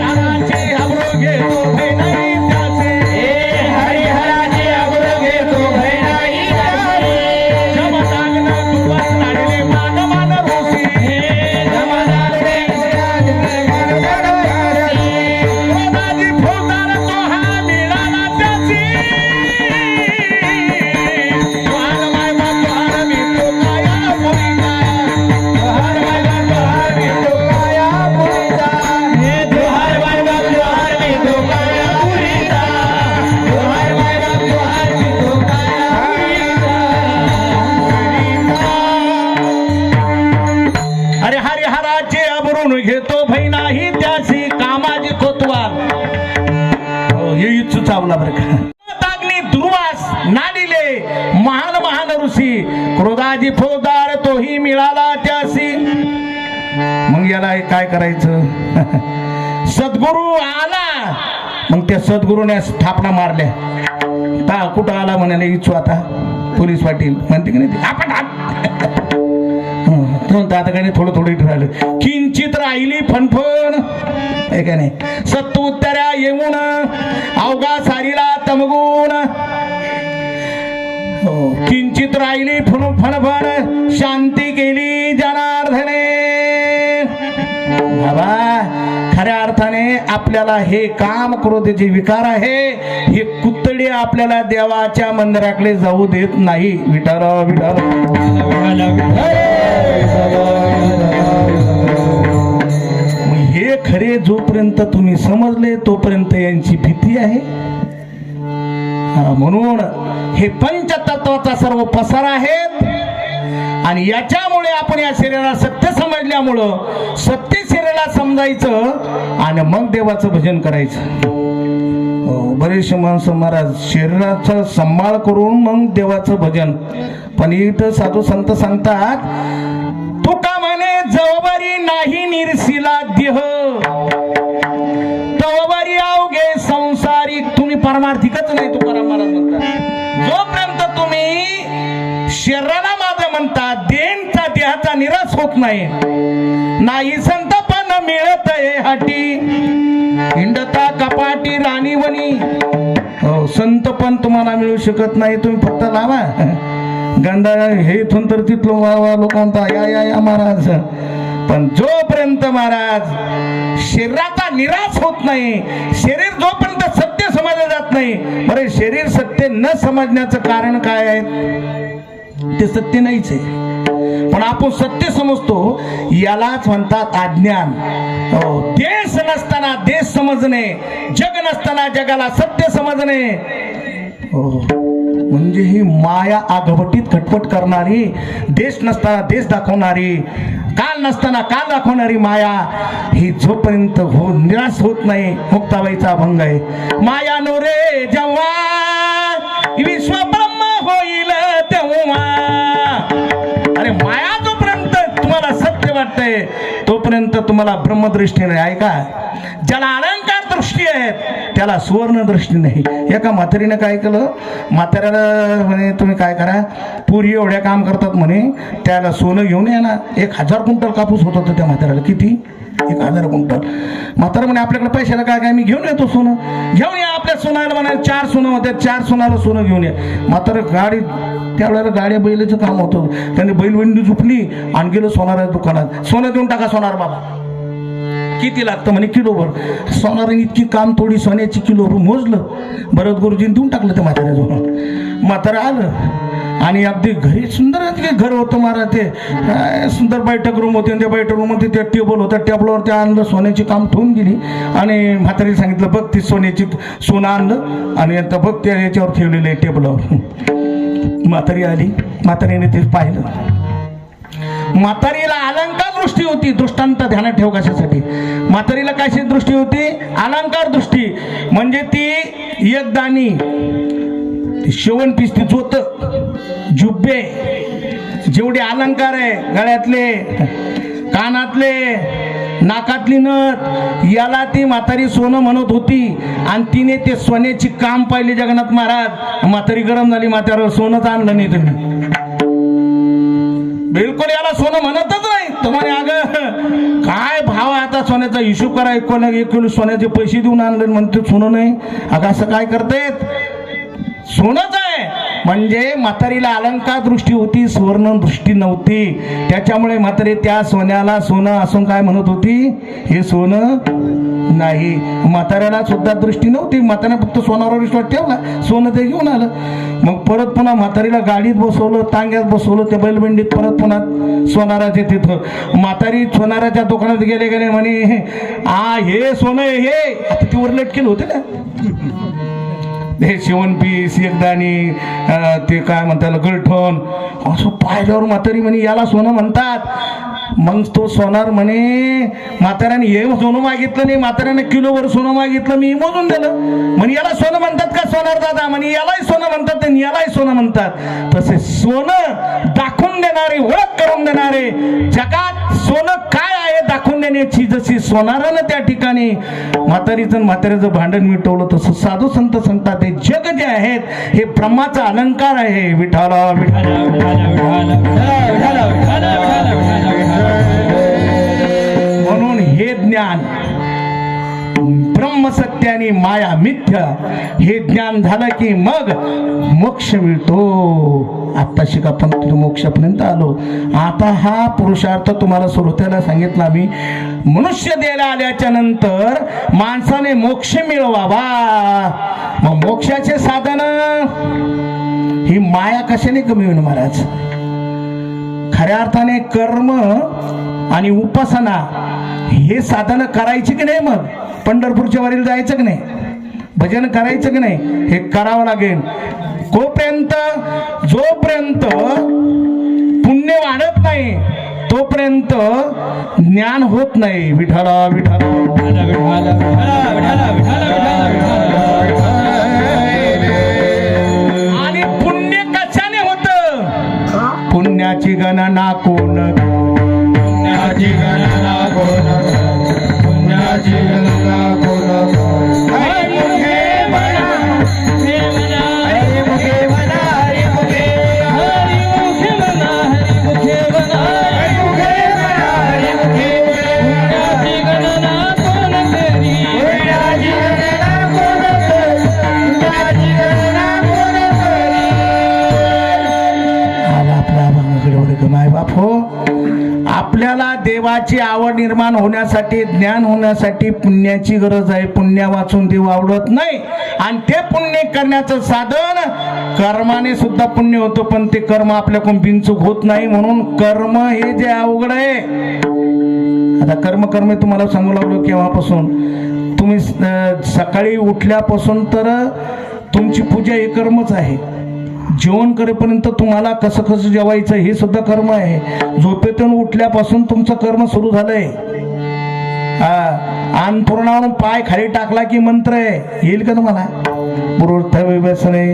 हराचे अब्रो घेतो भय नाही त्याचे, हरिहराचे अब्रो घेतो भय नाही त्याचे, जमदाग्न तुवास नाडिले मान मान ऋषी, जमदाग्ने क्रोधाजी फौजदार तो हा मिळाला त्याची, तुहार माय बाप तुहार मी तो काया पुरीचा, तुहार माय बाप तुहार मी तो काया पुरीचा, हे तुहार माय बाप तुहार मी तो काया पुरीचा, तुहार माय बाप तुहार मी तो काया पुरीचा. अरे हरिहराचे अबरून घेतो भय नाही त्याची, कामाजी कोतवाल हे इच्छू चावला बरं का. अग्नी दुर्वास नाडिले महान महान ऋषी, क्रोधाजी फौजदार तोही मिळाला त्यासी. मग याला काय करायचं? सद्गुरु आला मग त्या सद्गुरूने थापणा मारल्या. ता कुठं आला म्हणाले इच्छू आता पोलीस पाटील म्हणते की नाही आपण आता काय नाही थोडं थोडं इथं राहिलं. किंचित राहिली फणफण आहे का नाही. सत्तू उत्तऱ्या येऊन अवघा सारीला तमगुण. किंचित राहिली फणफण शांती केली जनार्दने. बाबा खऱ्या अर्थाने आपल्याला हे काम क्रोधाचे विकार आहे हे कुत्तडी आपल्याला देवाच्या मंदिराकडे जाऊ देत नाही. विठाल विठाल हे खरे जोपर्यंत तुम्ही समजले तोपर्यंत यांची भीती आहे. म्हणून हे पंचतत्वाचा सर्व पसार आहेत आणि याच्यामुळे आपण या शरीराला सत्य समजल्यामुळं सत्य शरीराला समजायचं आणि मग देवाचं भजन करायचं. बरेचसे माणसं महाराज शरीराचा सांभाळ करून मग देवाचं भजन. पण इथं साधू संत सांगतात तुका म्हणे जवबरी नाही निरसिला देह तवबरी अवघे संसारिक. तुम्ही पारमार्थिकच नाही तुकाराम महाराज म्हणतात. जोपर्यंत तुम्ही शरीराला माझं म्हणता देणचा देहाचा निराश होत नाही संतपण मिळत हाटी हिंडता कपाटी राणीवणी. हो संत पण तुम्हाला मिळू शकत नाही. तुम्ही फक्त लावा गंधा हे इथून तर तिथलं वा लोक म्हणता या महाराज. पण जोपर्यंत महाराज शरीराचा निराश होत नाही शरीर जोपर्यंत सत्य समजलं जात नाही. बरे शरीर सत्य न समजण्याचं कारण काय आहे ते सत्य नाहीच आहे. पण आपण सत्य समजतो यालाच म्हणतात अज्ञान. देश नसताना देश समजणे जग नसताना जगाला सत्य समजणे. म्हणजे ही माया आगवटीत खटपट करणारी देश नसताना देश दाखवणारी काल नसताना काल दाखवणारी माया ही जोपर्यंत निराश होत नाही मुक्ताबाईचा अभंग आहे. माया नो रे जेव्हा विश्व ब्रह्म होईल तेव्हा. अरे माया जोपर्यंत तुम्हाला सत्य वाटतंय तोपर्यंत तुम्हाला ब्रह्मदृष्टी नाही. ऐका ज्याला अलंकार दृष्टी आहेत त्याला सुवर्ण दृष्टी नाही. एका म्हातारीने काय केलं म्हाताऱ्याला म्हणे तुम्ही काय करा पुरी एवढ्या काम करतात म्हणे त्याला सोनं घेऊन या ना. 1000 क्विंटल कापूस होत होतं त्या म्हाताऱ्याला. किती 1000 क्विंटल. म्हातारा म्हणे आपल्याकडे पैशाला काय काय मी घेऊन येतो सोनं. घेऊन या आपल्या सोनाला म्हणा 4 सोनं होत्या 4 सोनाला सोनं घेऊन या. म्हातारा गाडी त्यावेळेला गाड्या बैलाचं काम होतं. त्यांनी बैलवंडी झुकली आणि गेलं सोनाराच्या दुकानात. सोनं देऊन टाका सोनार बाबा. किती लागतं म्हणे किलोभर. सोनाराने इतकी काम थोडी सोन्याची किलोभर मोजलं. भरत गुरुजीने देऊन टाकलं त्या म्हाताऱ्याजवळ. म्हातारा आलं आणि अगदी घरी सुंदर घर होतं महाराज. ते सुंदर बैठक रूम होते. त्या बैठक रूममध्ये ते टेबल होतं. टेबलवर ते आणलं सोन्याची काम ठेवून दिली आणि म्हातारीने सांगितलं बघ ती सोनं आणलं आणि आता बघ त्या याच्यावर ठेवलेलं आहे टेबलावर. म्हातारी आली. म्हातारीने ते पाहिलं. म्हातारीला अलंकार दृष्टी होती. दृष्टांत ध्यानात ठेव कशासाठी. म्हातारीला कशी दृष्टी होती अलंकार दृष्टी. म्हणजे ती एकदानी शेवण पिसती चोत जुब्बे जेवढे अलंकार आहे गळ्यातले कानातले नाकातली नथ याला ती म्हातारी सोनं म्हणत होती. आणि तिने ते सोन्याची काम पाहिली जगन्नाथ महाराज. म्हातारी गरम झाली. म्हाताऱ्यावर सोनंच आणलं नाही तुम्ही. बिलकुल याला सोनं म्हणतच नाही. तुम्हाला अगं काय भाव आहे आता सोन्याचा हिशोब करा. 1 किलो सोन्याचे पैसे देऊन आणले म्हणते सोनं नाही. अगं असं काय करतायत. सोनंच आहे. म्हणजे म्हातारीला अलंकार दृष्टी होती सुवर्ण दृष्टी नव्हती. त्याच्यामुळे म्हातारी त्या सोन्याला सोनं असून काय म्हणत होती हे सोनं नाही. म्हाताऱ्याला सुद्धा दृष्टी नव्हती. म्हाताऱ्याने फक्त सोनावर विश्वास ठेवला. सोनं ते घेऊन आलं. मग परत पुन्हा म्हातारीला गाडीत बसवलं तांग्यात बसवलं त्या बैलबंडीत. परत पुन्हा सोनाराच्या तिथं म्हातारी सोनाराच्या दुकानात गेले म्हणे हे सोनं हे आता ती वर लटकेल होते ना हे शेवण पीस एकदानी ते काय म्हणतात गलठण असं पाहिल्यावर म्हातारी म्हणे याला सोनं म्हणतात. मग तो सोनार म्हणे म्हाताऱ्याने हे सोनं मागितलं नाही. म्हाताऱ्याने किलोभर सोनं मागितलं मी मोजून दिलं. म्हणे याला सोनं म्हणतात का सोनार दादा. म्हणे यालाही सोनं म्हणतात आणि यालाही सोनं म्हणतात. तसे सोनं दाखवून देणारे ओळख करून देणारे जगात सोनं काय आहे दाखवून देण्याची जशी सोनारानं त्या ठिकाणी म्हातारीचं म्हाताऱ्याचं भांडण मिटवलं तसं साधू संत सांगतात हे जग जे आहेत हे ब्रह्माचा अलंकार आहे. विठाला विठाला म्हणून हे ज्ञान ब्रह्मसत्य आणि माया मिथ्या हे ज्ञान झालं की मग मोक्ष मिळतो. आत्ताशी आपण मोक्षापर्यंत आलो. आता हा पुरुषार्थ तुम्हाला सुरुवातीला सांगितला मी. मनुष्य द्यायला आल्याच्या नंतर माणसाने मोक्ष मिळवावा. मग मोक्षाचे साधन ही माया कशाने कमी होईल महाराज? खऱ्या अर्थाने कर्म आणि उपासना हे साधन करायची की नाही? मग पंढरपूरच्या वारीला जायचं की नाही? भजन करायचं की नाही? हे करावं लागेल. जोपर्यंत पुण्य वाढत नाही तोपर्यंत ज्ञान होत नाही. विठाला विठाला आणि पुण्य कशाने होत? पुण्याची गणना कोण? पुण्याची गणना कोण? पुण्याची गणना कोण? आपल्याला देवाची आवड निर्माण होण्यासाठी ज्ञान होण्यासाठी पुण्याची गरज आहे. पुण्य वाचून देव आवडत नाही. आणि ते पुण्य करण्याचं साधन कर्माने सुद्धा पुण्य होतं पण ते कर्म आपल्याकडून बिनचूक होत नाही. म्हणून कर्म हे जे अवघड आहे. आता कर्म तुम्हाला सांगू लागलो केव्हापासून. तुम्ही सकाळी उठल्यापासून तर तुमची पूजा हे कर्मच आहे. जेवण करेपर्यंत तुम्हाला कसं कसं जेवायचं हे सुद्धा कर्म आहे. झोपेतून उठल्यापासून तुमचं कर्म सुरू झालंय. अन्नपूर्णावरून पाय खाली टाकला की मंत्र आहे. येईल का तुम्हाला? बसणे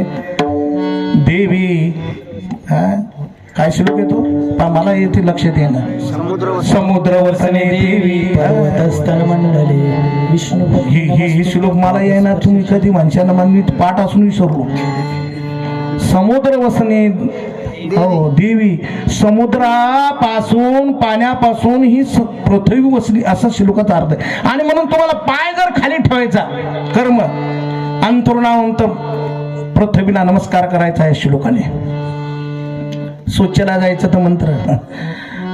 देवी काय श्लोक येतो मला येते लक्षात येणार. समुद्र वसने देवी पर्वतस्थळ मंडले विष्णू. हे श्लोक मला येणार. तुम्ही कधी माणसाला मी पाठ असून विसरलो. समुद्र वसने हो देवी. समुद्रापासून पाण्यापासून ही पृथ्वी वसली असा श्लोकाचा अर्थ आहे. आणि म्हणून तुम्हाला पाय जर खाली ठेवायचा कर्म अंतरुणावंत पृथ्वीला नमस्कार करायचा आहे श्लोकाने. स्वच्छला जायचं तर मंत्र.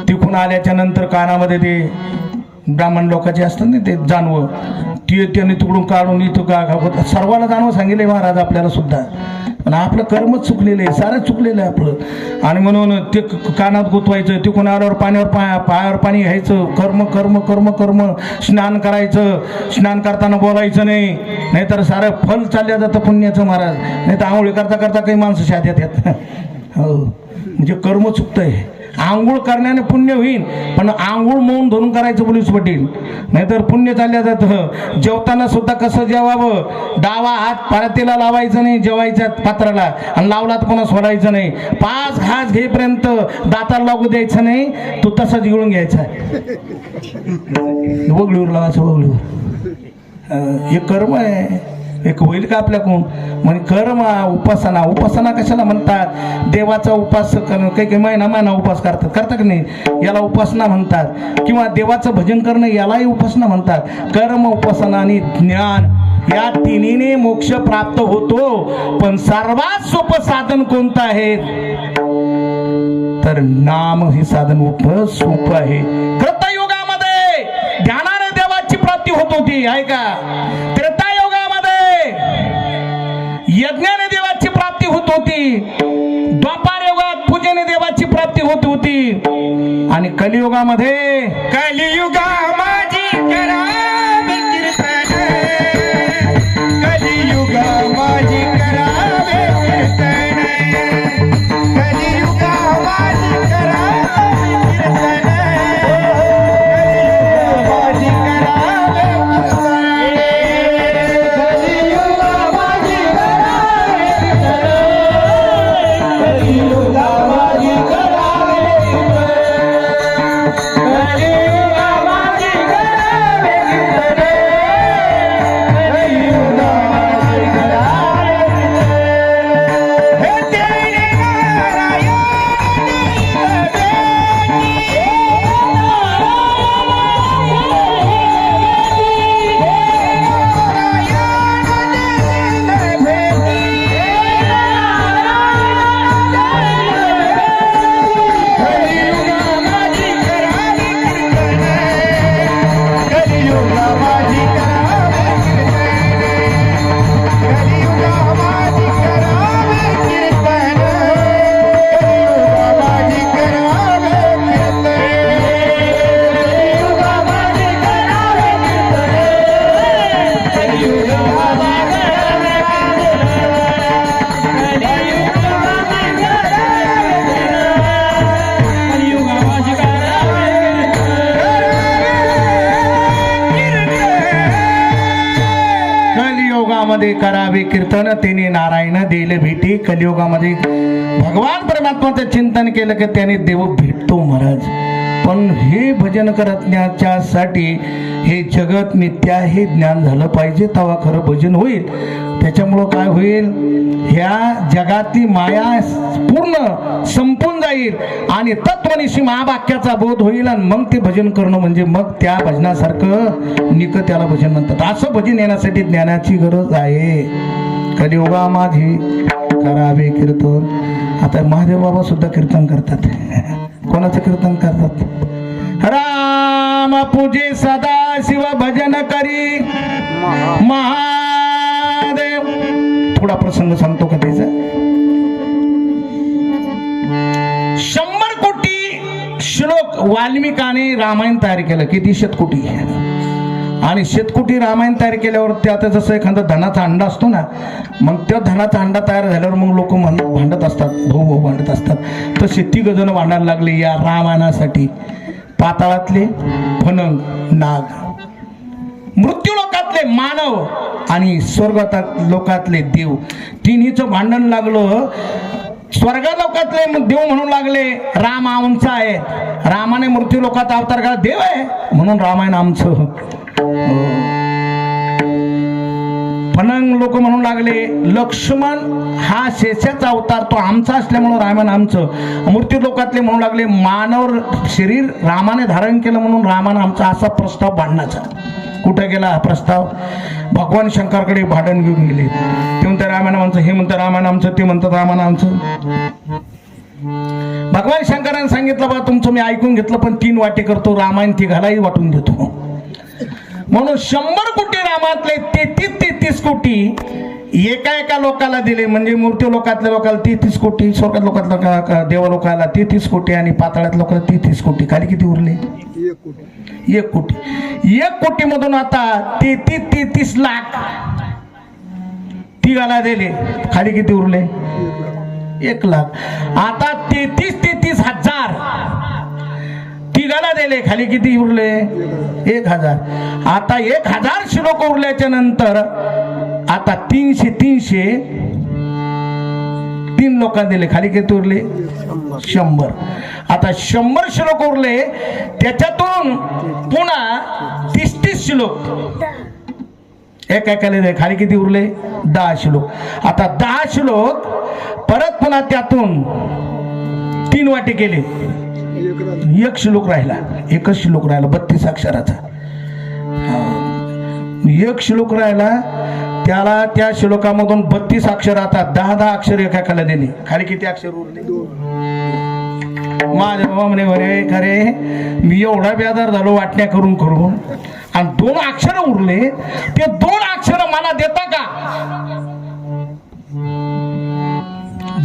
तिकून आल्याच्या नंतर कानामध्ये ते ब्राह्मण लोकांचे असतात ना ते जानवं त्याने तिकडून काढून इथं का सर्वाला जानवं सांगितले महाराज आपल्याला सुद्धा. पण आपलं कर्मच चुकलेलं आहे. सारं चुकलेलं आहे आपलं. आणि म्हणून ते कानात गुतवायचं. तिकून आल्यावर पायावर पाणी घ्यायचं. कर्म कर्म कर्म कर्म. स्नान करायचं. स्नान करताना बोलायचं नाही. नाहीतर सारं फल चालल्या जातं पुण्याचं महाराज. नाही तर आंघोळी करता करता काही माणसं शाद्यात येत. हो म्हणजे कर्म चुकतंय. आंघोळ करण्याने पुण्य होईल पण आंघोळ मौन धरून करायचं पोलीस पटेल. नाहीतर पुण्य चालल्या जातं. जेवताना सुद्धा कसं जेवावं. डावा हात पाळतीला लावायचं नाही जेवायच्या पात्राला. आणि लावला तर पुन्हा सोडायचं नाही. 5 घास घेईपर्यंत दाताला लागू द्यायचं नाही. तो तसाच गिळून घ्यायचा. वगळीवर लावायचं वगळीवर. हे कर्म आहे. एक होईल का आपल्याकडून? म्हणजे कर्म उपासना कशाला म्हणतात? देवाचा उपास काही महिना उपास करतात की नाही? याला उपासना म्हणतात. किंवा देवाचं भजन करणं यालाही उपासना म्हणतात. कर्म उपासना आणि ज्ञान या तिन्हीने मोक्ष प्राप्त होतो. पण सर्वात सोपं साधन कोणतं आहे तर नाम हे साधन सोपं आहे. कृतयुगामध्ये ध्यानाने देवाची प्राप्ती होत होती आहे का? यज्ञाने देवाची प्राप्ती होत होती. द्वापार युगात पूजेने देवाची प्राप्ती होत होती. आणि कलियुगामध्ये कलियुगा माझी करावे कीर्तन. कलियुगा माझी करावे कीर्तन. कलियुगा माझी करावे कीर्तन. कलियुगा माझी करावे कीर्तन. कलियुगा माझी करावे कीर्तन. कलियुगामध्ये करावे कीर्तन तेने नारायण देईल भेटी. कलियुगामध्ये भगवान परमात्माचं चिंतन केलं की त्याने देव भेटतो महाराज. पण हे भजन करण्याच्यासाठी हे जगत मिथ्या हे ज्ञान झालं पाहिजे, तेव्हा खरं भजन होईल. त्याच्यामुळं काय होईल, ह्या जगातली माया पूर्ण संपून जाईल आणि तत्वनिशी महावाक्याचा बोध होईल आणि मग ते भजन करणं म्हणजे मग त्या भजनासारखं निक त्याला भजन म्हणतात. असं भजन येण्यासाठी ज्ञानाची गरज आहे. कलियुगा माझी करावे कीर्तन. आता महादेव बाबा सुद्धा कीर्तन करतात. कोणाचं कीर्तन करतात? राम पूजे सदा शिव भजन करी महादेव. थोडा प्रसंग सांगतो का त्याचा. 100 कोटी श्लोक वाल्मिकाने रामायण तयार केलं. किती? 100 कोटी. आणि 100 कोटी रामायण तयार केल्यावर आता जसं एखादा धनाचा अंडा असतो ना, मग त्या धनाचा अंडा तयार झाल्यावर मग लोक भांडत असतात, भाऊ भांडत असतात. तसे 3 जण भांडायला लागले या रामायणासाठी. पाताळातले फणंग नाग, मृत्यू लोकातले मानव आणि स्वर्ग लोकातले देव, तिन्हीचं भांडण लागलं. स्वर्ग लोकातले देव म्हणू लागले राम आमचा आहे. रामाने मृत्यू लोकात अवतार का देव आहे म्हणून रामायण आमचं. फणंग लोक म्हणू लागले लक्ष्मण हा शेषाचा अवतार तो आमचा असल्यामुळं रामायण आमचं. मृत्यू लोकातले म्हणू लागले मानव शरीर रामाने धारण केलं म्हणून रामायण आमचा. असा प्रस्ताव भांडणाचा. कुठे गेला हा प्रस्ताव? भगवान शंकरकडे भांडण घेऊन गेले. ते म्हणतात रामायण आमचं, हे म्हणतात रामायण आमचं, ते म्हणतात रामायण आमचं. भगवान शंकरांनी सांगितलं बा तुमचं मी ऐकून घेतलं, पण 3 वाटे करतो. रामायण 3घालाही वाटून देतो. म्हणून 100 कोटी रामातले 33 कोटी एका लोकाला दिले. म्हणजे मूर्ती लोकातल्या लोकाला 33 कोटी, स्वर्गात लोकातल्या देव लोकाला 33 कोटी आणि पाताळात लोकांना 33 कोटी. खाली किती उरले? 1 कोटी. 1 कोटी मधून आता 33 लाख तिघाला दिले. खाली किती उरले? 1 लाख. आता 33 हजार तिघाला दिले. खाली किती उरले? 1000. आता 1000 श्लोक उरल्याच्या नंतर आता 3 लोकांना दिले. खाली किती उरले? 100. आता 100 श्लोक उरले. त्याच्यातून पुन्हा 33 श्लोक एकाला दिले. खाली किती उरले? 10 श्लोक. आता 10 श्लोक परत पुन्हा त्यातून 3 वाटे केले. 1 श्लोक राहिला. 1च श्लोक राहिला 32 अक्षराचा. 1 श्लोक राहिला. त्याला त्या श्लोकामधून 32 अक्षर आता 10 अक्षर एकाला दिली. खाली किती अक्षर उरले? 2. माझ्या बाबा म्हणे बरे खरे मी एवढा बेजार झालो वाटण्या करून आणि 2 अक्षर उरले. ते 2 अक्षर मला देता का?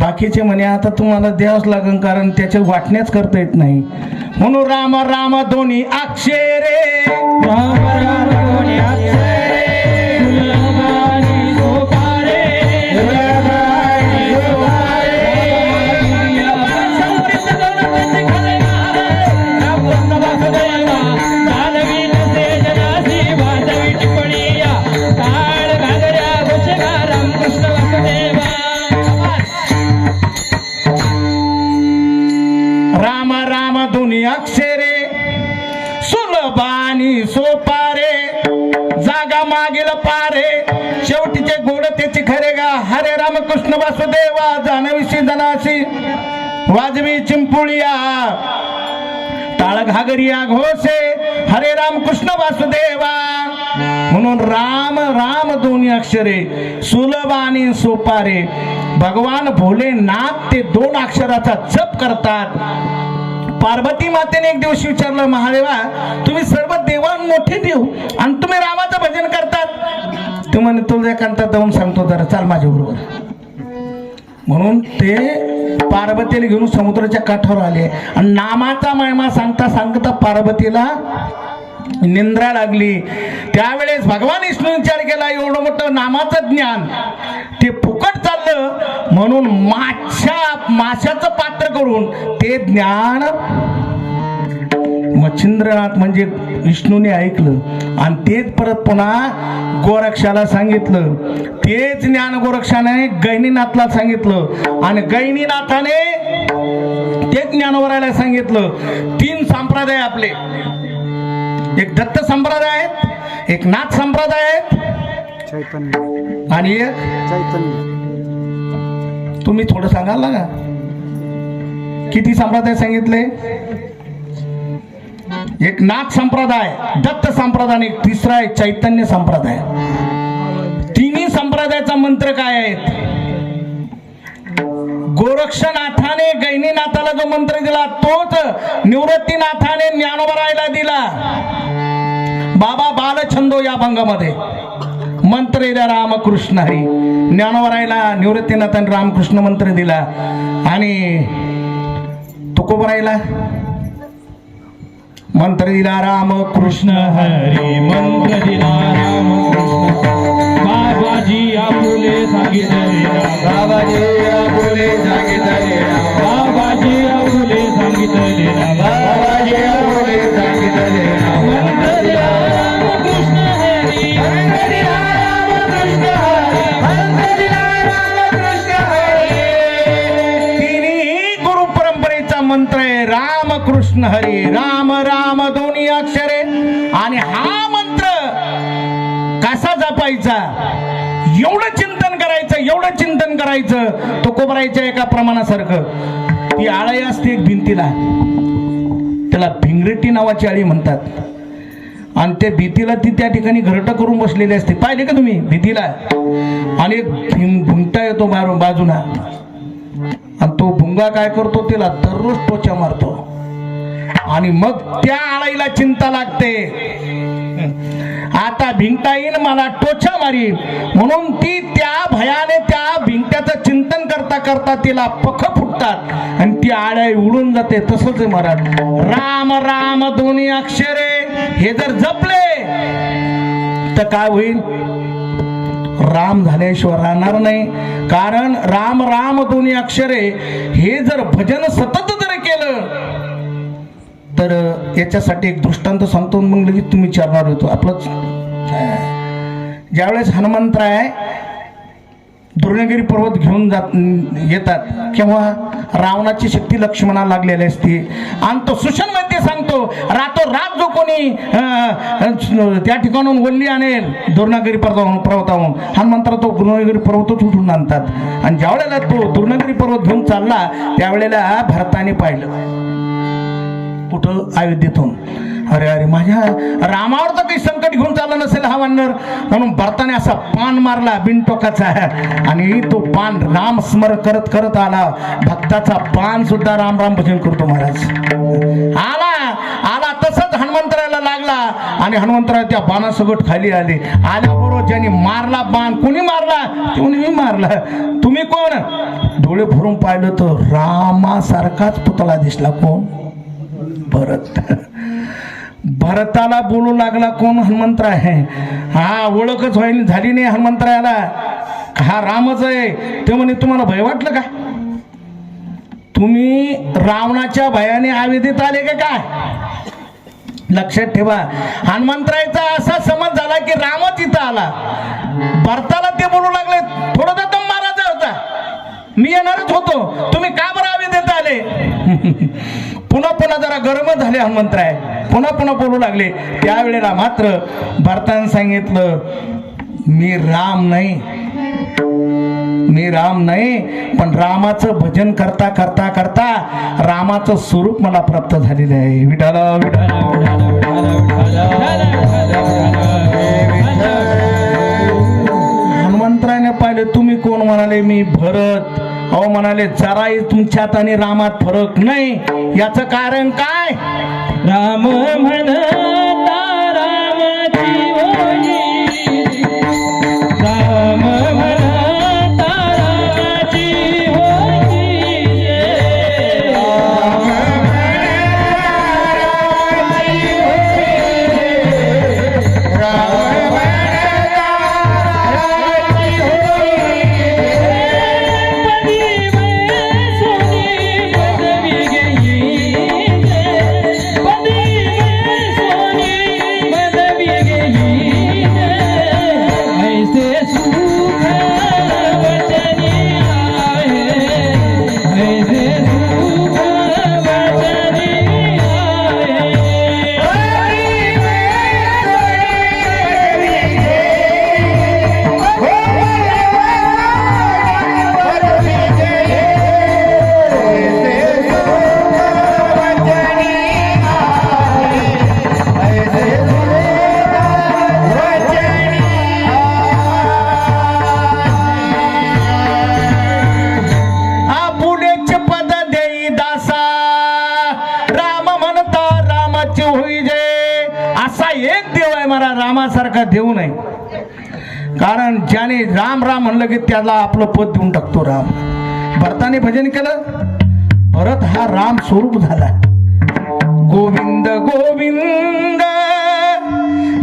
बाकीचे म्हणे आता तुम्हाला द्यावंच लागेल, कारण त्याच्या वाटण्याच करता येत नाही. म्हणून राम राम दोन्ही अक्षरे, राम राम दोन्ही अक्षरे, अक्षरे सुलभानी सोपारे, जागा मागील पारे, शेवटीचे गोड त्याची खरे गा. हरे राम कृष्ण वासुदेवा, जानविषयी धनाशी वाजवी चिंपुळिया, टाळ घागरिया घोषे, हरे राम कृष्ण वासुदेवा. म्हणून राम राम दोन्ही अक्षरे, सुलभ आणि सोपारे. भगवान भोलेनाथ ते 2 अक्षराचा जप करतात. पार्वती मातेने एक दिवस विचारलं महादेवा तुम्ही सर्व देवान मोठे देव आणि तुम्ही रामाचं भजन करतात? ते म्हणे तुला एकांतात जाऊन सांगतो जरा चाल माझ्या बरोबर. म्हणून ते पार्वतीला घेऊन समुद्राच्या काठावर आले आणि नामाचा महिमा सांगता सांगता पार्वतीला निंद्रा लागली. त्यावेळेस भगवान विष्णू विचार केला एवढं मोठं नामाचं ज्ञान ते फुकट चाललं, म्हणून माशाचं पात्र करून ते ज्ञान मच्छिंद्रनाथ म्हणजे विष्णूने ऐकलं आणि तेच परत पुन्हा गोरक्षाला सांगितलं. तेच ज्ञान गोरक्षाने गहिनीनाथला सांगितलं आणि गहिनीनाथाने तेच ज्ञानोबरायला सांगितलं. 3 संप्रदाय आपले, एक दत्त संप्रदाय आहेत, एक नाथ संप्रदाय आहेत आणि एक तुम्ही थोडं सांगाल ना, किती संप्रदाय सांगितले? एक नाथ संप्रदाय, दत्त संप्रदाय आणि एक तिसरा आहे चैतन्य संप्रदाय. तिन्ही संप्रदायाचा मंत्र काय आहेत? गोरक्षनाथाने गहिनीनाथाला जो मंत्र दिला तोच निवृत्तीनाथाने ज्ञानोबरायला दिला. बाबा बालछंदो या भंगामध्ये मंत्र दिला रामकृष्ण हरी. ज्ञानोबरायला निवृत्तीनाथाने रामकृष्ण मंत्र दिला आणि तुकोबरायला मंत्र दिला रामकृष्ण हरी. मंत्र दिला रामकृष्ण. बाबाजी आपुले सांगितले, बाबाजी आपुले सांगितले, बाबाजी आपुले सांगितले, बाबाजी आपुले सांगितले. मंत्र दिला रामकृष्ण हरी. मंत्र दिला रामकृष्ण हरी. मंत्र दिला रामकृष्ण हरी. तिन्ही गुरु परंपरेचा मंत्र आहे रामकृष्ण हरी. राम राम दोन्ही अक्षरे. आणि हा मंत्र कसा जपायचा, एवढं चिंतन करायचं, एवढं चिंतन करायचं तुकोबरायच्या एका प्रमाणासारखं. ती आळी असते एक भिंतीला, त्याला भिंगरेटी नावाची आळी म्हणतात आणि त्या भीतीला ती त्या ठिकाणी घरटं करून बसलेली असते. पाहिले का तुम्ही भीतीला? आणि एक भुंगटा येतो बाजूला आणि तो भुंगा काय करतो, तिला दररोज टोचा मारतो आणि मग त्या आळीला चिंता लागते, आता भिंगटा येईन मला टोचा मारी. म्हणून ती त्या भयाने त्या भिंगट्याचं चिंतन करता करता तिला पख फुटतात आणि ती आळ्या उडून जाते. तसंच महाराज राम राम दोन्ही अक्षरे हे जर जपले तर काय होईल? राम झाल्याशिवाय राहणार नाही. कारण राम राम दोन्ही अक्षरे हे जर भजन सतत जर केलं तर याच्यासाठी एक दृष्टांत सांगतो, मग लगेच तुम्ही विचारणार होतो. आपलंच ज्यावेळेस हनुमंतराय दुर्णगिरी पर्वत घेऊन येतात किंवा रावणाची शक्ती लक्ष्मणाला लागलेली असते आणि तो सुषणमध्ये सांगतो रातोरात जो कोणी त्या ठिकाणून वल्ली आणेल दुर्णगिरी पर्वतावरून हनुमंतरा तो दुर्णगिरी पर्वतच उठून आणतात. आणि ज्या वेळेला तो दुर्णगिरी पर्वत घेऊन चालला त्यावेळेला भरताने पाहिलं कुठं अयोध्येतून, अरे अरे माझ्या रामावर तर काही संकट घेऊन चाललं नसेल हा वानर, म्हणून भरताने असा पान मारला बिनटोकाचा आणि तो पान राम स्मर करत करत आला. भक्ताचा पान सुद्धा राम राम भजन करतो महाराज. आला आला तसंच हनुमंतराला लागला आणि हनुमंतराय त्या बाणासकट खाली आले. आल्याबरोबर ज्यांनी मारला बाण, कोणी मारला? ते म्हणे मी मारला. तुम्ही कोण? डोळे भरून पाहिलं तर रामासारखाच पुतळा दिसला. कोण? भरत. भरताला बोलू लागला कोण? हनुमंतराय आहे. हा ओळखच झाली नाही हनुमंतरायाला, हा रामच आहे. ते म्हणे तुम्हाला भय वाटलं का? तुम्ही रावणाच्या भयाने अयोध्येत आले का काय? लक्षात ठेवा, हनुमंतरायचा असा समज झाला की रामच इथं आला. भरताला ते बोलू लागले थोडं तर दम मारायचा होता, मी येणारच होतो, तुम्ही का बरं अयोध्येत आले? पुन्हा पुन्हा जरा गरमच झाले हनुमंतराय, पुन्हा पुन्हा बोलू लागले. त्यावेळेला मात्र भरताने सांगितलं मी राम नाही, पण रामाचं भजन करता करता करता रामाचं स्वरूप मला प्राप्त झालेलं आहे. विठाला विठाला हनुमंतरायने पाहिले तुम्ही कोण? म्हणाले मी भरत. अहो म्हणाले जराही तुमच्यात आणि रामात फरक नाही. याचं कारण काय? राम म्हणता रामाची होई, राम म्हणता रामाची होई, राम म्हणता रामाची होई, राम म्हणता रामाची होई. पदी मैं सोनी पदवी घेई, पदी रामाची होई जय. असा एक देव आहे मला, रामासारखा देव नाही. कारण ज्याने राम राम म्हणलं की त्याला आपलं पद देऊन टाकतो राम. भरताने भजन केलं, भरत हा राम स्वरूप झाला. गोविंद गोविंद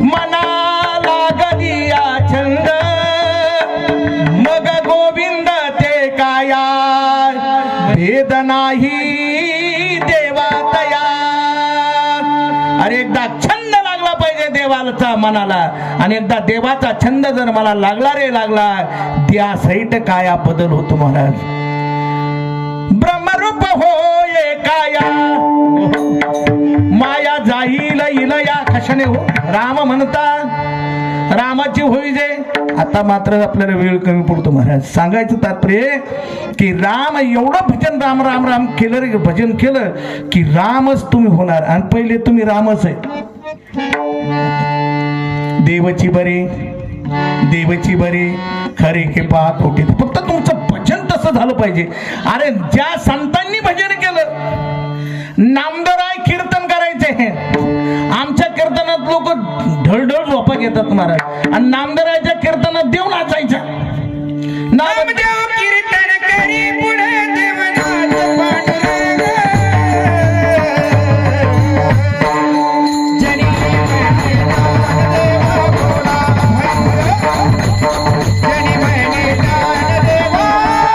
मनाला गदिया छंद, मग गोविंद ते काया भेद नाही देवा तया. अरे एकदा छंद लागला पाहिजे देवाचा मनाला, आणि एकदा देवाचा छंद जर मला लागला रे लागला, त्या सहित काया बदल होतो महाराज. ब्रह्मरूप होय काया माया जाईल इलया कशाने हो. राम म्हणतात रामाची होई जे. आता मात्र आपल्याला वेळ कमी पडतो महाराज. सांगायचं तात्पर्य की राम एवढं भजन राम राम राम केलं रे, भजन केलं की रामच तुम्ही होणार. आणि पहिले तुम्ही रामच आहे. देवची बरे देवची बरे खरे के पाहत होते. फक्त तुमचं भजन तसं झालं पाहिजे. अरे ज्या संतांनी भजन केलं, नामदेवराय कीर्तन करायचे, आमच्या कीर्तनात लोक ढळढळ झोपा घेतात महाराज, आणि नामदेवरायच्या कीर्तनात देव नाचायचा. नामदेव कीर्तन करी पुढे देवनाथ पांडुरंग. जनी म्हणे नामदेवा बोला भंग, जनी म्हणे नामदेवा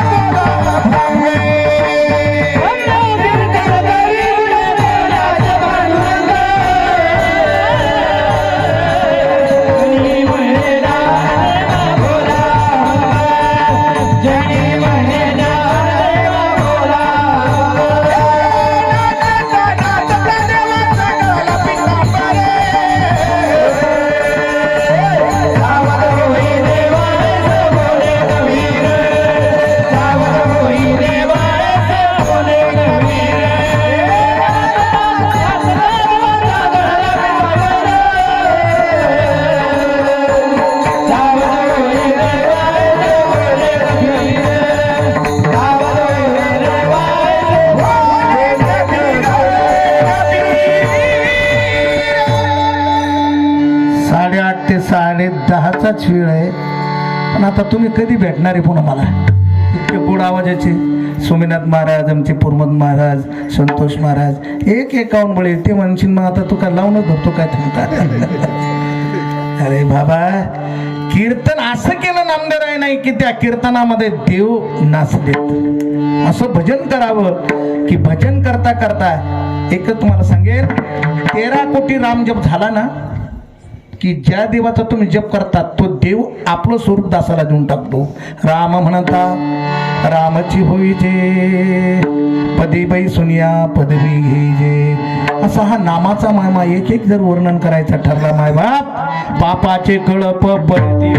बोला भंग. कीर्तन करी पुढे देवनाथ पांडुरंग. जनी म्हणे नामदेवा बोला भंग, जनी म्हणे नामदेवा बोला भंग. नाचा देवाचा गळा पितांबरे. सावध होई देवाचे बोले कबीर. सावध होई देवाचे बोले कबीर. सावध होई देवाचे बोले कबीर. सावध होई देवाचे बोले कबीर. 8:30 ते 10:30च वेळ आहे. पण आता तुम्ही कधी भेटणार आहे पुन्हा मला? इतके गोड आवाजाचे स्वामीनाथ महाराज, आमचे पुरमद महाराज, संतोष महाराज, एक एकावन्न बळे. ते म्हणशील मग आता तू काय लावूनच धरतो काय थांबता? अरे बाबा, कीर्तन असं केलं नामदेवराय नाही की त्या कीर्तनामध्ये देव नाचलेत. असं भजन करावं की भजन करता करता एकच तुम्हाला सांगेल, 13 कोटी राम जप झाला ना की ज्या देवाचा तुम्ही जप करता तो देव आपलं स्वरूप दासाला देऊन टाकतो. राम म्हणता रामची होई जे, पदी बाई सुनिया पदवी घेजे. असा हा नामाचा महिमा एक एक जर वर्णन करायचा ठरला मायबाप, पापाचे कळप बळदी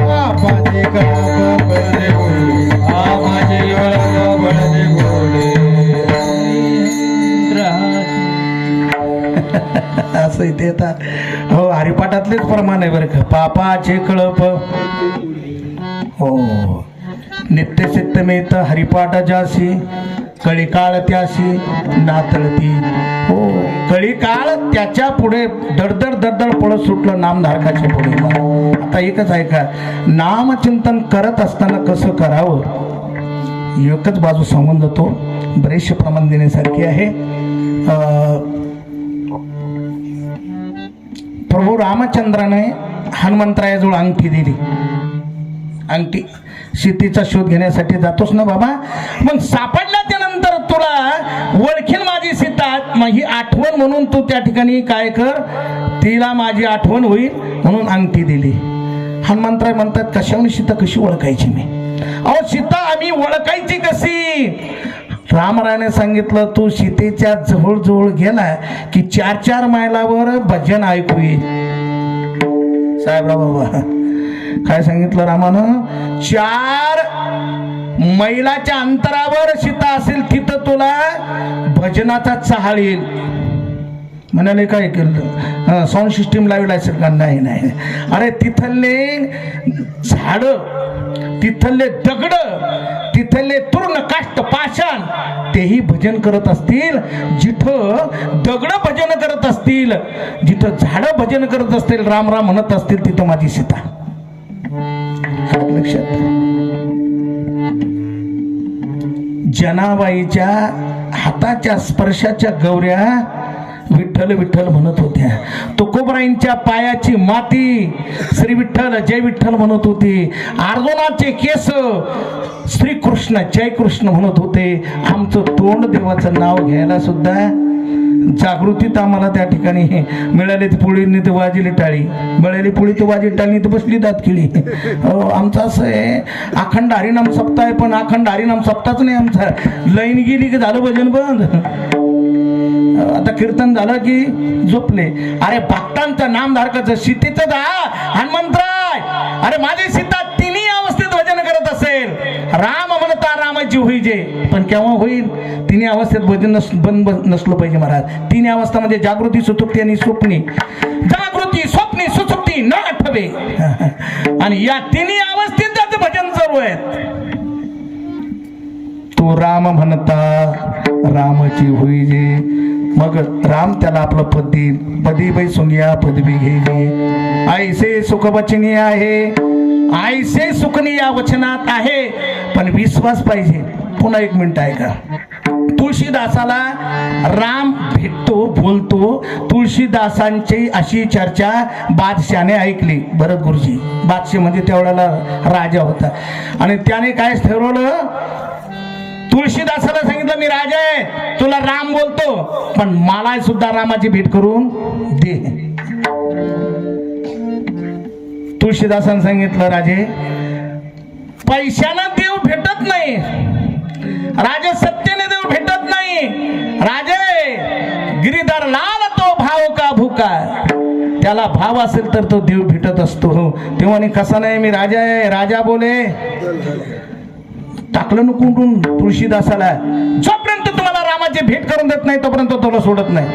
पापाचे कळप बळदे बोले. पापाचे कळप बळदे बोले. असं इथे येतात. हो, हरिपाठातलेच प्रमाण आहे बरं का. पापाचे कळप हो नित्य सिद्ध मिळत हरिपाठ जासी, कळी काळ त्याशी नातळती. हो, कळी काळ त्याच्या पुढे दडदड दडदड पळत सुटलं नामधारकाच्या पुढे. आता एकच आहे का, नामचिंतन करत असताना कसं करावं एकच बाजू सांगून जातो. बरेचसे प्रमाण देण्यासारखे आहे. प्रभू रामचंद्राने हनुमंतरायाजवळ अंगठी दिली. अंगठी सीतेचा शोध घेण्यासाठी जातोस ना बाबा, मग सापडल्याच्या नंतर तुला ओळखेल माझी सीता, ही आठवण म्हणून तू त्या ठिकाणी काय कर, तिला माझी आठवण होईल म्हणून अंगठी दिली. हनुमंतराय म्हणतात कशावरून सीता कशी ओळखायची मी? अहो सीता आम्ही ओळखायची कशी? रामरायाने सांगितलं तू सीतेच्या जवळ जवळ गेला की 4-4 मैलावर भजन ऐकू येईल. साहेबराव बाबा काय सांगितलं रामानं? 4 मैलाच्या अंतरावर सीता असेल तिथं तुला भजनाचा चहाळ येईल. म्हणाले काय केलं? साऊंड सिस्टीम लावली असेल का? नाही नाही. अरे तिथले झाड तिथले दगड, तिथले तृण काष्ट पाषाण तेही भजन करत असतील. जिथं दगड भजन करत असतील, जिथं झाडं भजन करत असतील, राम राम म्हणत असतील, तिथं माझी सीता. लक्षात. जनाबाईच्या हाताच्या स्पर्शाच्या गौऱ्या विठ्ठल विठ्ठल म्हणत होत्या. तुकोबराईंच्या पायाची माती श्री विठ्ठल जय विठ्ठल म्हणत होती. अर्जुनाचे केस श्रीकृष्ण जय कृष्ण म्हणत होते. आमचं तोंड देवाचं नाव घ्यायला सुद्धा जागृतीत आम्हाला त्या ठिकाणी मिळाली. पोळींनी तर वाजली टाळी, मिळाली पोळी तर वाजली टाळी, तर बसली दात खिळी. आमचं असं आहे, अखंड हरिनाम सप्ताह आहे, पण अखंड हरिनाम सप्ताहच नाही आमचा. लाईन गेली की झालं भजन बंद. आता कीर्तन झालं की झोपले. अरे भक्तांचं नामधारकाचं सीतेचं दा हनुमंतराय, अरे माझी सीता तिन्ही अवस्थेत भजन करत असेल. राम म्हणता रामाची होईजे, पण केव्हा होईल? तिन्ही अवस्थेत भजन बंद नसलं पाहिजे महाराज. तिन्ही अवस्था म्हणजे जागृती, सुसुप्ती आणि स्वप्नी. जागृती, स्वप्नी, सुसुप्ती न आठवे. आणि या तिन्ही अवस्थेत त्याचं भजन चालू आहे. तो राम म्हणता रामाची होईजे. मग राम त्याला आपलं पद देईल. पदी बाई सुनिया पदवी घेली. ऐसे सुख वचनी आहे, ऐसे सुखनी या वचनात आहे, पण विश्वास पाहिजे. पुन्हा एक मिनिट आहे का? तुळशीदासाला राम भेटतो, बोलतो. तुळशीदासांची अशी चर्चा बादशाने ऐकली. भरत गुरुजी बादशाह म्हणजे त्यावेळेला राजा होता. आणि त्याने काय ठरवलं? तुळशीदासाला सांगितलं, मी राजा आहे, तुला राम बोलतो, पण मला सुद्धा रामाची भेट करून दे. तुळशीदासाने सांगितलं, राजे पैशानं देव भेटत नाही, राजे सत्तेने देव भेटत नाही. राजे गिरीधर लाल तो भाव का भूका, त्याला भाव असेल तर तो देव भेटत असतो. तेव्हा कसा नाही, मी राजा आहे, राजा बोले. टाकलं न कुंडून तुळशीदासाला. जोपर्यंत तुम्हाला रामाची भेट करून देत नाही तोपर्यंत तुला सोडत नाही.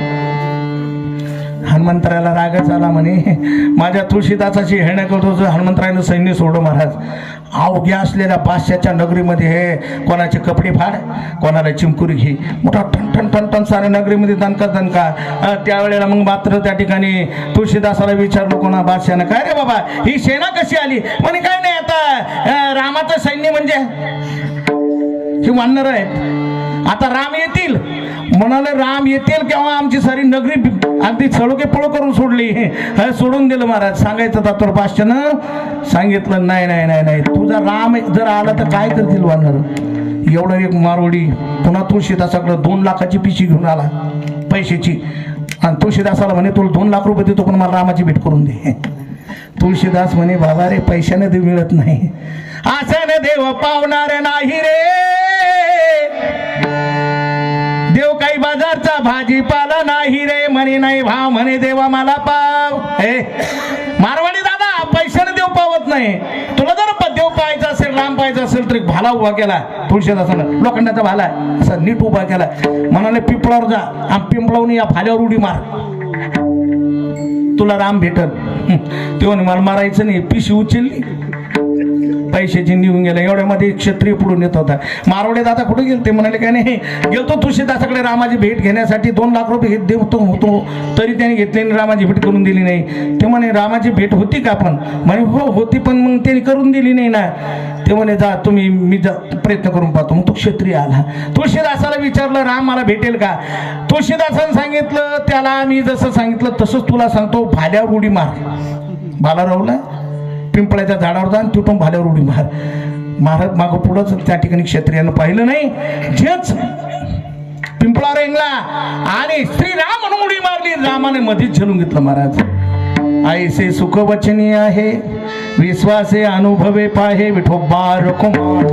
हनुमंतराला रागच आला. म्हणे माझ्या तुळशीदासाची हेळण्या करतो. हनुमंतरायनं सैन्य सोडो महाराज. अवघ्या असलेल्या बादशाच्या नगरीमध्ये हे कोणाचे कपडे फाड, कोणाला चिमकुरी घे, मोठा ठण ठण ठण ठण साऱ्या नगरीमध्ये दणका दणका. त्यावेळेला मग मात्र त्या ठिकाणी तुळशीदासाला विचारलं कोणा बादशानं, काय रे बाबा ही सेना कशी आली? म्हणे काय नाही, आता रामाचं सैन्य म्हणजे ही वानर आहेत, आता राम येतील. म्हणाले राम येतील केव्हा? आमची सारी नगरी अगदी चळोके पळो करून सोडली. सोडून दिलं महाराज. सांगायचं तर बादशानं सांगितलं, नाही नाही नाही नाही, तुझा राम जर आला तर काय करतील वानर? एवढं एक मारवडी पुन्हा तुळशीदासाकडे 2 लाखाची पिशी घेऊन आला पैशाची. आणि तुळशीदासाला म्हणे, तुला 2 लाख रुपये देतो, पण मला रामाची भेट करून दे. तुळशीदास म्हणे, बाबा रे पैशाने देव मिळत नाही, आशाने देव पावणार नाही रे. देव काही बाजारचा भाजीपाला नाही रे. म्हणे नाही भाव, म्हणे देवा मला पाव. हे मारवाडी दादा, पैशाने देव पावत नाही. तुला जर देव पाहायचा असेल, राम पाहायचा असेल तर एक भाला उभा केला तुळशीदासानं, लोखंडाचा भाला असा नीट उभा केला. म्हणाले पिंपळावर जा, आणि पिंपळावून या भाल्यावर उडी मार, तुला राम भेटल. तेव्हा मला मारायचं नाही. पिशी उचलली, पैशाची निघून गेला. एवढ्यामध्ये क्षत्रिय पुढून येत होता. मारवडे दादा कुठे गेले? ते म्हणाले काय नाही, गेलतो तुळशीदासाकडे रामाची भेट घेण्यासाठी. 2 लाख रुपये देतो होतो, तरी त्याने घेतले आणि रामाची भेट करून दिली नाही. ते म्हणे रामाची भेट होती का? पण म्हणे हो होती, पण मग त्याने करून दिली नाही ना. ते म्हणे जा तुम्ही, मी प्रयत्न करून पाहतो. मग तो क्षत्रिय आला. तुळशीदासाला विचारलं, राम मला भेटेल का? तुळशीदासानं सांगितलं, त्याला मी जसं सांगितलं तसंच तुला सांगतो, भाल्यावर उडी मार. भाला राहूला पिंपळाच्या झाडावर जा, तिथून भाल्यावर उडी मार. महाराज मागं पुढंच त्या ठिकाणी क्षत्रियानं पाहिलं नाही. जेच पिंपळावर रेंगला आणि श्रीराम म्हणून उडी मारली. रामाने मध्येच झेलून घेतलं महाराज. ऐसे सुख वचनी आहे, विश्वासे अनुभवे पाहे. विठोबा रखुमार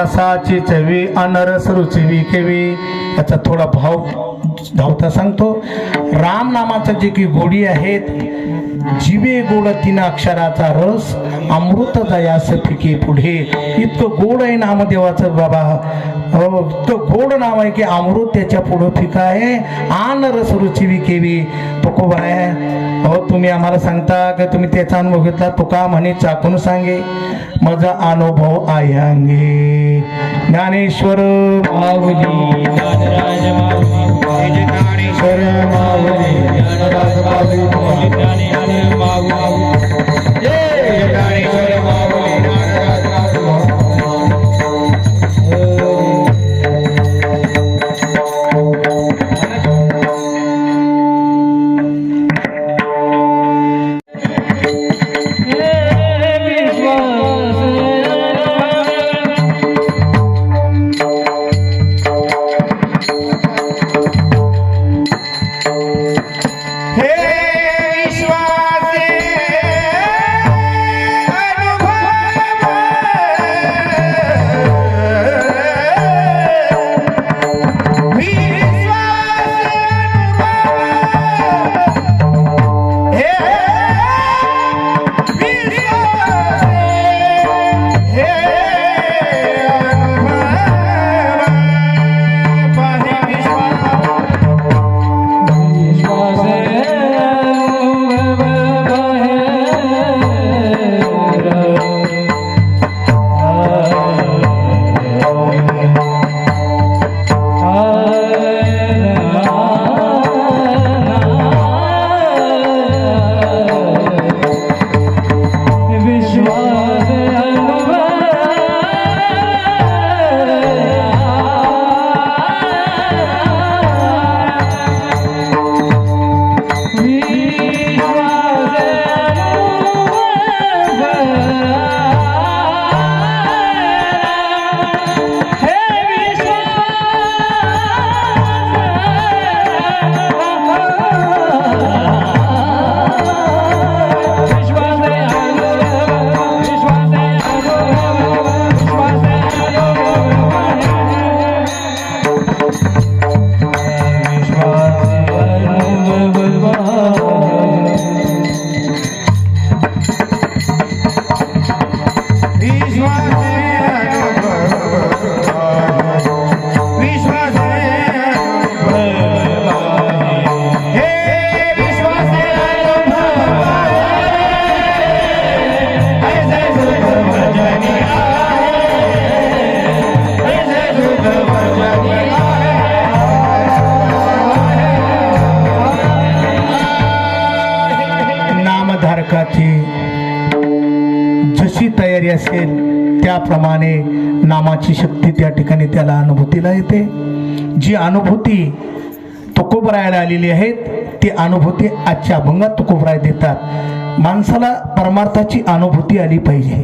रसाची चवी अनरस रुचवी केवी याचा थोडा भाव धावता सांगतो. राम नामाचं जे की गोडी आहेत, जीवे गोड तीन अक्षराचा रस अमृत दयास फिके पुढे. इतकं गोड आहे नामदेवाचं बाबा, हो इतकं गोड नाव आहे की अमृत त्याच्या पुढं फिका आहे. आन रस रुचवी केवी तुकोबा आहे. हो तुम्ही आम्हाला सांगता की तुम्ही त्याचा अनुभव घेतला. तुका म्हणे चाकून सांगे माझा अनुभव आहे अंगे. ज्ञानेश्वर माऊली ज्ञानराज माऊली ज्ञानेश्वर माऊली ज्ञानराज माऊली ज्ञानेश्वर माऊली जय ज्ञानेश्वर माऊली ज्ञानराज जशी तयारी असेल त्याप्रमाणे नामाची शक्ती त्या ठिकाणी त्याला अनुभूतीला येते. जी अनुभूती तुकोबरायाला आलेली आहेत ती अनुभूती आजच्या अभंगात तुकोबराय देतात. माणसाला परमार्थाची अनुभूती आली पाहिजे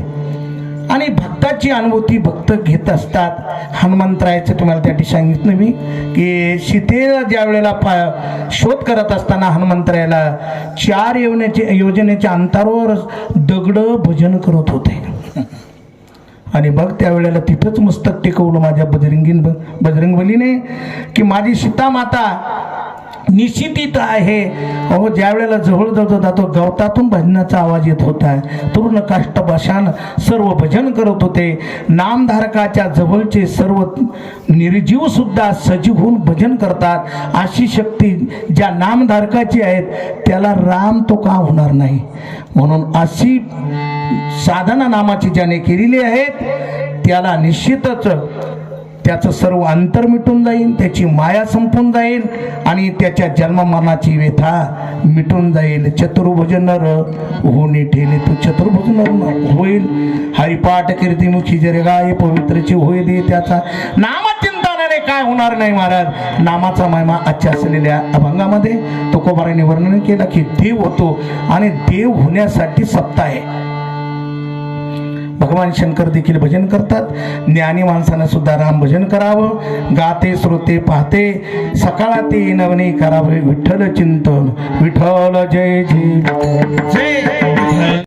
आणि भक्ताची अनुभूती भक्त घेत असतात. हनुमंतरायाचं तुम्हाला त्या ठिकाणी सांगितलं मी की सीतेला ज्या वेळेला शोध करत असताना हनुमंतरायाला 4 योजनेच्या अंतरावर दगड भजन करत होते आणि बघ त्यावेळेला तिथंच मस्तक टेकवलं माझ्या बजरंगबलीने की माझी सीता माता निश्चित आहे. अहो ज्या वेळेला जवळ जातो गवतातून भजनाचा आवाज येत होता. तरुण काष्ट भाषान सर्व भजन करत होते. नामधारकाच्या जवळचे सर्व निर्जीव सुद्धा सजीव होऊन भजन करतात. अशी शक्ती ज्या नामधारकाची आहेत त्याला राम तो का होणार नाही. म्हणून अशी साधना नामाची ज्याने केलेली आहेत त्याला निश्चितच त्याचं सर्व अंतर मिटून जाईल, त्याची माया संपून जाईल आणि त्याच्या जन्म मरणाची व्यथा मिटून जाईल. चतुर्भुज नर होणे ठेले तो चतुर्भुज नर होईल. हरिपाठ कीर्तिमुखी जरे गाय पवित्रची होईल त्याचा नामचिंतनाने काय होणार नाही महाराज. नामाचा महिमा आजच्या असलेल्या अभंगामध्ये तुकोबाराने वर्णन केलं की देव होतो आणि देव होण्यासाठी सत्ता आहे. भगवान शंकर देखील भजन करतात. ज्ञानी माणसानं सुद्धा राम भजन करावं. गाते श्रोते पाहते सकाळा ते नवने करावे. विठ्ठल चिंतन विठ्ठल जय जय जय